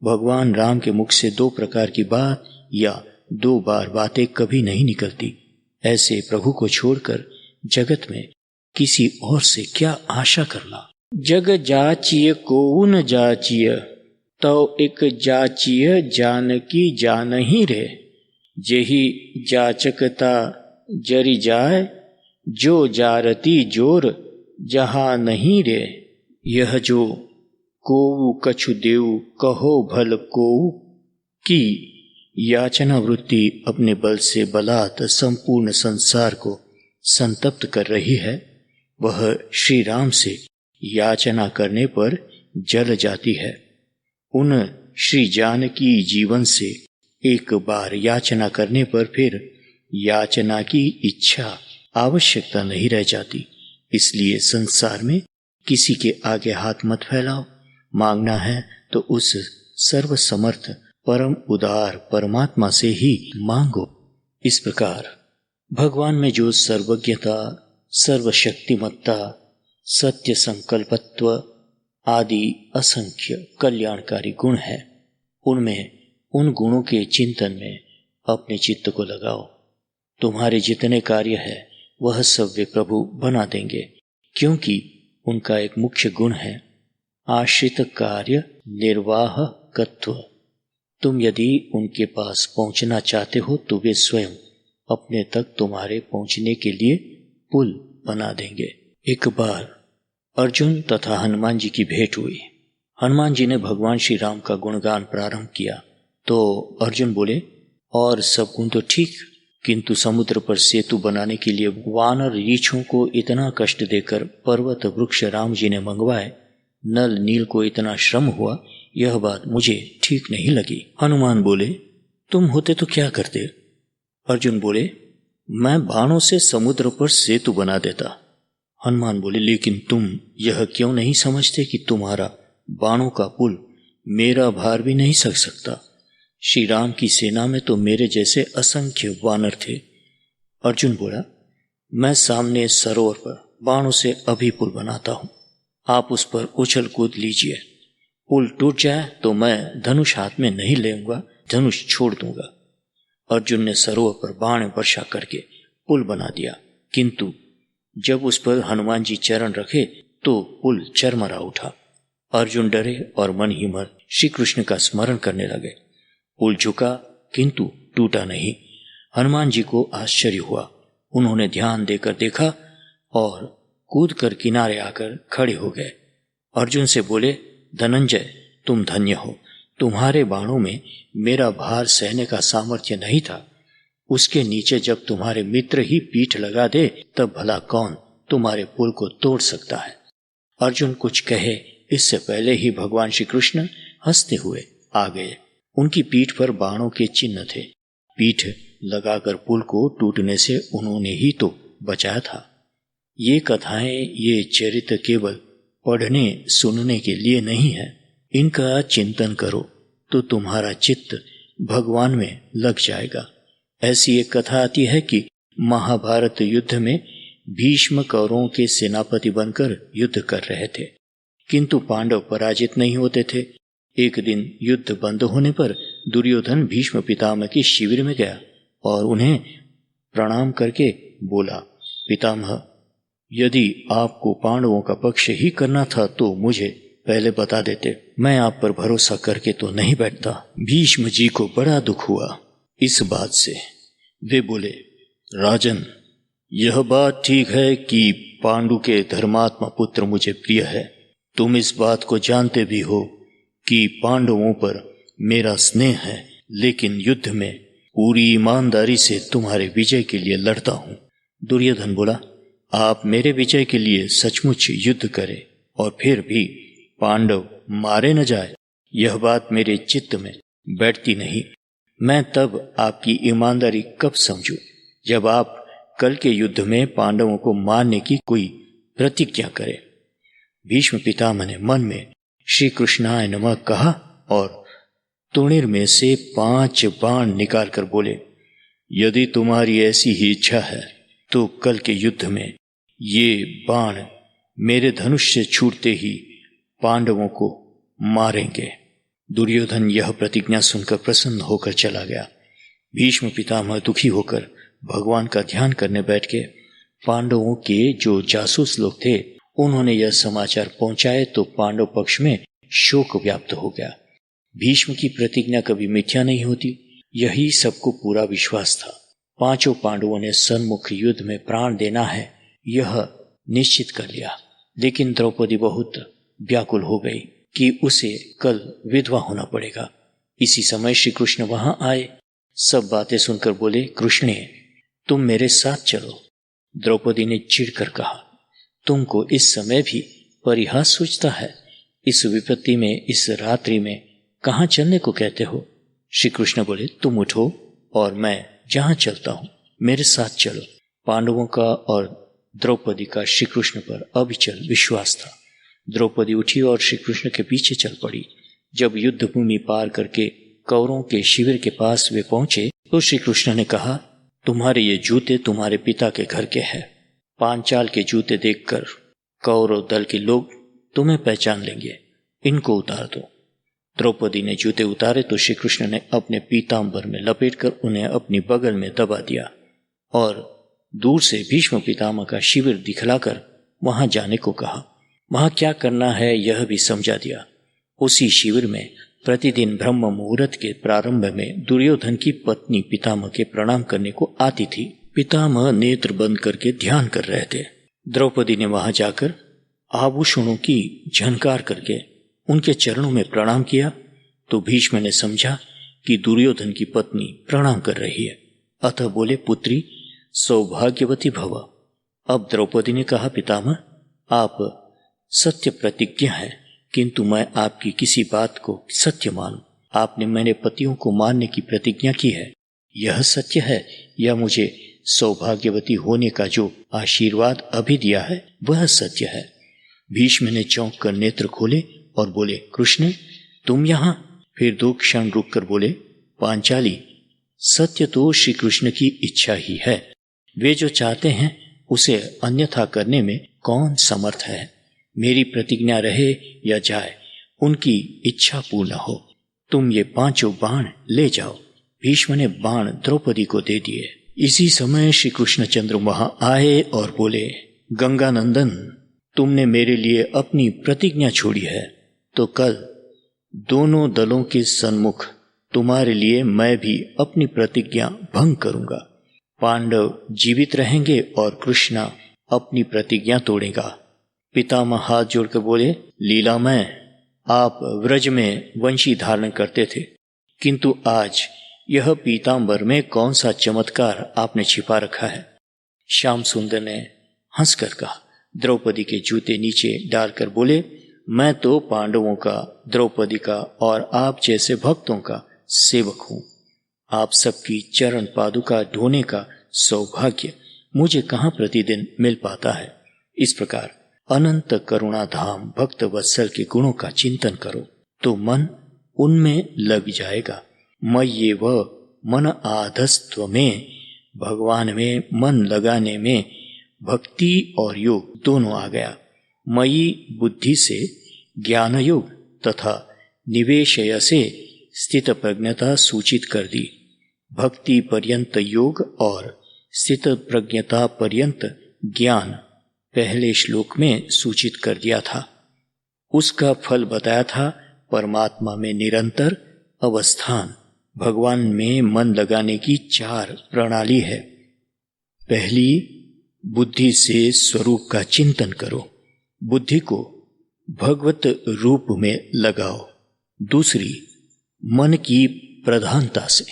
भगवान राम के मुख से 2 प्रकार की बात या 2 बार बातें कभी नहीं निकलती। ऐसे प्रभु को छोड़कर जगत में किसी और से क्या आशा करना। जग जाचिय को न जाचिय, तो एक जाचिय जानकी जानही रे। जेहि जाचकता जरि जाय, जो जारती जोर जहाँ नहीं रे। यह जो कोऊ कछु देऊ कहो भल कोऊ की याचना वृत्ति अपने बल से बलात् संपूर्ण संसार को संतप्त कर रही है, वह श्री राम से याचना करने पर जल जाती है। उन श्री जानकी जीवन से एक बार याचना करने पर फिर याचना की इच्छा आवश्यकता नहीं रह जाती। इसलिए संसार में किसी के आगे हाथ मत फैलाओ। मांगना है तो उस सर्वसमर्थ परम उदार परमात्मा से ही मांगो। इस प्रकार भगवान में जो सर्वज्ञता, सर्वशक्तिमत्ता, सत्य संकल्पत्व आदि असंख्य कल्याणकारी गुण है, उनमें उन गुणों के चिंतन में अपने चित्त को लगाओ। तुम्हारे जितने कार्य है वह सब वे प्रभु बना देंगे, क्योंकि उनका एक मुख्य गुण है आश्रित कार्य निर्वाहकत्व। तुम यदि उनके पास पहुंचना चाहते हो तो वे स्वयं अपने तक तुम्हारे पहुंचने के लिए पुल बना देंगे। एक बार अर्जुन तथा हनुमान जी की भेंट हुई। हनुमान जी ने भगवान श्री राम का गुणगान प्रारंभ किया तो अर्जुन बोले, और सब गुण तो ठीक, किंतु समुद्र पर सेतु बनाने के लिए वानर रीछों को इतना कष्ट देकर पर्वत वृक्ष राम जी ने मंगवाए, नल नील को इतना श्रम हुआ, यह बात मुझे ठीक नहीं लगी। हनुमान बोले, तुम होते तो क्या करते? अर्जुन बोले, मैं बाणों से समुद्र पर सेतु बना देता। हनुमान बोले, लेकिन तुम यह क्यों नहीं समझते कि तुम्हारा बाणों का पुल मेरा भार भी नहीं सह सकता। श्री राम की सेना में तो मेरे जैसे असंख्य वानर थे। अर्जुन बोला, मैं सामने सरोवर पर बाणों से अभी पुल बनाता हूं, आप उस पर उछल कूद लीजिए। पुल टूट जाए तो मैं धनुष हाथ में नहीं लेऊंगा, धनुष छोड़ दूंगा। अर्जुन ने सरोवर पर बाण वर्षा करके पुल बना दिया, किंतु जब उस पर हनुमान जी चरण रखे तो पुल चरमरा उठा। अर्जुन डरे और मन ही मन श्री कृष्ण का स्मरण करने लगे। पुल झुका किंतु टूटा नहीं। हनुमान जी को आश्चर्य हुआ। उन्होंने ध्यान देकर देखा और कूद कर किनारे आकर खड़े हो गए। अर्जुन से बोले, धनंजय, तुम धन्य हो, तुम्हारे बाणों में मेरा भार सहने का सामर्थ्य नहीं था। उसके नीचे जब तुम्हारे मित्र ही पीठ लगा दे तब भला कौन तुम्हारे पुल को तोड़ सकता है। अर्जुन कुछ कहे इससे पहले ही भगवान श्री कृष्ण हंसते हुए आ गए। उनकी पीठ पर बाणों के चिन्ह थे। पीठ लगाकर पुल को टूटने से उन्होंने ही तो बचाया था। ये कथाएं, ये चरित्र केवल पढ़ने सुनने के लिए नहीं है। इनका चिंतन करो तो तुम्हारा चित्त भगवान में लग जाएगा। ऐसी एक कथा आती है कि महाभारत युद्ध में भीष्म कौरवों के सेनापति बनकर युद्ध कर रहे थे, किंतु पांडव पराजित नहीं होते थे। एक दिन युद्ध बंद होने पर दुर्योधन भीष्म पितामह के शिविर में गया और उन्हें प्रणाम करके बोला, पितामह, यदि आपको पांडवों का पक्ष ही करना था तो मुझे पहले बता देते, मैं आप पर भरोसा करके तो नहीं बैठता। भीष्म जी को बड़ा दुख हुआ इस बात से। वे बोले, राजन, यह बात ठीक है कि पांडु के धर्मात्मा पुत्र मुझे प्रिय है। तुम इस बात को जानते भी हो कि पांडवों पर मेरा स्नेह है, लेकिन युद्ध में पूरी ईमानदारी से तुम्हारे विजय के लिए लड़ता हूं। दुर्योधन बोला, आप मेरे विजय के लिए सचमुच युद्ध करें और फिर भी पांडव मारे न जाए, यह बात मेरे चित्त में बैठती नहीं। मैं तब आपकी ईमानदारी कब समझूं जब आप कल के युद्ध में पांडवों को मारने की कोई प्रतिज्ञा करें। भीष्म पितामह ने मन में श्री कृष्णाय नमः कहा और तुणीर में से 5 बाण निकालकर बोले, यदि तुम्हारी ऐसी ही इच्छा है तो कल के युद्ध में ये बाण मेरे धनुष से छूटते ही पांडवों को मारेंगे। दुर्योधन यह प्रतिज्ञा सुनकर प्रसन्न होकर चला गया। भीष्म पितामह दुखी होकर भगवान का ध्यान करने बैठ गए। पांडवों के जो जासूस लोग थे उन्होंने यह समाचार पहुंचाए तो पांडव पक्ष में शोक व्याप्त हो गया। भीष्म की प्रतिज्ञा कभी मिथ्या नहीं होती, यही सबको पूरा विश्वास था। 5 पांडवों ने सन्मुख युद्ध में प्राण देना है यह निश्चित कर लिया, लेकिन द्रौपदी बहुत व्याकुल हो गई कि उसे कल विधवा होना पड़ेगा। इसी समय श्री कृष्ण वहां आए। सब बातें सुनकर बोले, कृष्णे, तुम मेरे साथ चलो। द्रौपदी ने चिढ़कर कहा, तुमको इस समय भी परिहास सूझता है? इस विपत्ति में, इस रात्रि में कहाँ चलने को कहते हो? श्री कृष्ण बोले, तुम उठो और मैं जहां चलता हूं। मेरे साथ चलो। पांडवों का और द्रौपदी का श्री कृष्ण पर अविचल विश्वास था। द्रौपदी उठी और श्री कृष्ण के पीछे चल पड़ी। जब युद्ध भूमि पार करके कौरवों के शिविर के पास वे पहुंचे तो श्री कृष्ण ने कहा, तुम्हारे ये जूते तुम्हारे पिता के घर के हैं। पांचाल के जूते देखकर कौरव दल के लोग तुम्हें पहचान लेंगे, इनको उतार दो। द्रौपदी ने जूते उतारे तो श्री कृष्ण ने अपने पीतांबर में लपेटकर उन्हें अपनी बगल में दबा दिया और दूर से भीष्म पितामह का शिविर दिखलाकर वहां जाने को कहा। वहां क्या करना है यह भी समझा दिया। उसी शिविर में प्रतिदिन ब्रह्म मुहूर्त के प्रारंभ में दुर्योधन की पत्नी पितामह के प्रणाम करने को आती थी। पितामह नेत्र बंद करके ध्यान कर रहे थे। द्रौपदी ने वहां जाकर आभूषणों की झनकार करके उनके चरणों में प्रणाम किया तो भीष्म ने समझा कि दुर्योधन की पत्नी प्रणाम कर रही है, अतः बोले, पुत्री सौभाग्यवती भव। अब द्रौपदी ने कहा, पितामह आप सत्य प्रतिज्ञा है, किंतु मैं आपकी किसी बात को सत्य मानूं। आपने मेरे पतियों को मारने की प्रतिज्ञा की है, यह सत्य है या मुझे सौभाग्यवती होने का जो आशीर्वाद अभी दिया है वह सत्य है। भीष्म ने चौंक कर नेत्र खोले और बोले, कृष्ण तुम यहाँ? फिर 2 क्षण रुककर बोले, पांचाली सत्य तो श्री कृष्ण की इच्छा ही है। वे जो चाहते हैं उसे अन्यथा करने में कौन समर्थ है। मेरी प्रतिज्ञा रहे या जाए, उनकी इच्छा पूर्ण हो। तुम ये 5 बाण ले जाओ। भीष्म ने बाण द्रौपदी को दे दिए। इसी समय श्री कृष्णचंद्र वहां आए और बोले, गंगानंदन तुमने मेरे लिए अपनी प्रतिज्ञा छोड़ी है, तो कल दोनों दलों के सन्मुख तुम्हारे लिए मैं भी अपनी प्रतिज्ञा भंग करूंगा। पांडव जीवित रहेंगे और कृष्ण अपनी प्रतिज्ञा तोड़ेगा। पितामह हाथ जोड़कर बोले, लीलामय आप व्रज में वंशी धारण करते थे, किंतु आज यह पीतांबर में कौन सा चमत्कार आपने छिपा रखा है। श्याम सुंदर ने हंसकर कहा। द्रौपदी के जूते नीचे डालकर बोले, मैं तो पांडवों का, द्रौपदी का और आप जैसे भक्तों का सेवक हूं। आप सबकी चरण पादुका ढोने का सौभाग्य मुझे कहां प्रतिदिन मिल पाता है। इस प्रकार अनंत करुणा धाम भक्त वत्सल के गुणों का चिंतन करो तो मन उनमें लग जाएगा। मय्ये व मन आधस्त्व में, भगवान में मन लगाने में भक्ति और योग दोनों आ गया। मयि बुद्धि से ज्ञान योग तथा निवेशय से स्थित प्रज्ञता सूचित कर दी। भक्ति पर्यंत योग और स्थित प्रज्ञता पर्यंत ज्ञान पहले श्लोक में सूचित कर दिया था। उसका फल बताया था परमात्मा में निरंतर अवस्थान। भगवान में मन लगाने की 4 प्रणाली है। पहली, बुद्धि से स्वरूप का चिंतन करो, बुद्धि को भगवत रूप में लगाओ। दूसरी, मन की प्रधानता से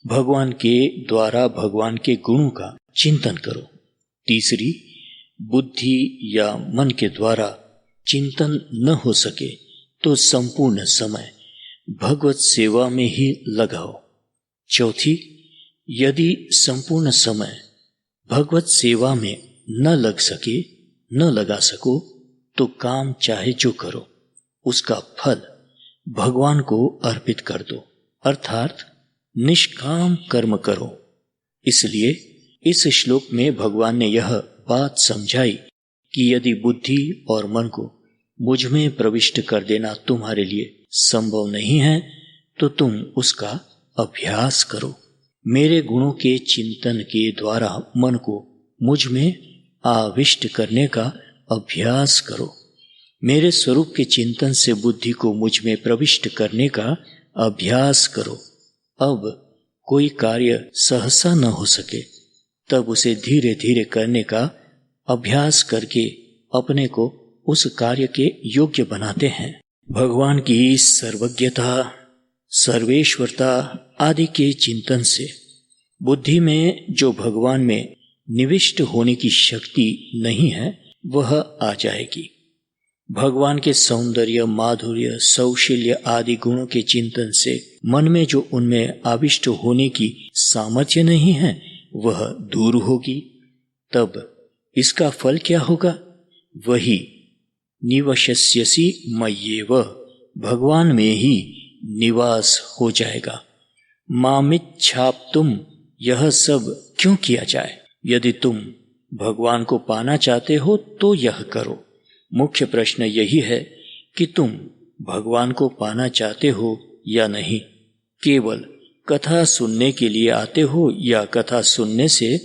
भगवान के द्वारा भगवान के गुणों का चिंतन करो। तीसरी, बुद्धि या मन के द्वारा चिंतन न हो सके तो संपूर्ण समय भगवत सेवा में ही लगाओ। चौथी, यदि संपूर्ण समय भगवत सेवा में न लग सके, न लगा सको तो काम चाहे जो करो, उसका फल भगवान को अर्पित कर दो, अर्थात निष्काम कर्म करो। इसलिए इस श्लोक में भगवान ने यह बात समझाई कि यदि बुद्धि और मन को मुझ में प्रविष्ट कर देना तुम्हारे लिए संभव नहीं है तो तुम उसका अभ्यास करो। मेरे गुणों के चिंतन के द्वारा मन को मुझ में आविष्ट करने का अभ्यास करो। मेरे स्वरूप के चिंतन से बुद्धि को मुझ में प्रविष्ट करने का अभ्यास करो। अब कोई कार्य सहसा न हो सके तब उसे धीरे धीरे करने का अभ्यास करके अपने को उस कार्य के योग्य बनाते हैं। भगवान की सर्वज्ञता, सर्वेश्वरता आदि के चिंतन से बुद्धि में जो भगवान में निविष्ट होने की शक्ति नहीं है वह आ जाएगी। भगवान के सौंदर्य, माधुर्य, सौशील्य आदि गुणों के चिंतन से मन में जो उनमें आविष्ट होने की सामर्थ्य नहीं है वह दूर होगी, तब इसका फल क्या होगा? वही निवशस्यसि मय्येव, भगवान में ही निवास हो जाएगा। मामिच्छाप्तुम, यह सब क्यों किया जाए? यदि तुम भगवान को पाना चाहते हो तो यह करो। मुख्य प्रश्न यही है कि तुम भगवान को पाना चाहते हो या नहीं। केवल कथा सुनने के लिए आते हो या कथा सुनने से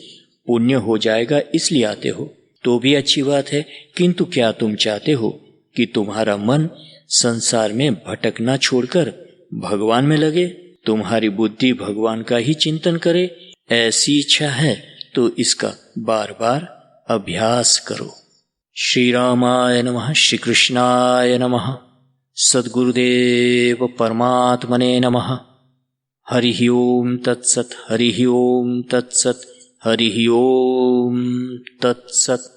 पुण्य हो जाएगा इसलिए आते हो तो भी अच्छी बात है, किंतु क्या तुम चाहते हो कि तुम्हारा मन संसार में भटकना छोड़कर भगवान में लगे, तुम्हारी बुद्धि भगवान का ही चिंतन करे? ऐसी इच्छा है तो इसका बार बार अभ्यास करो। श्री रामाय नमः, श्री कृष्णाय नमः, सद्गुरुदेव परमात्मने नमः। हरि ओम तत्सत, हरि ओम तत्सत, हरि ओम तत्सत।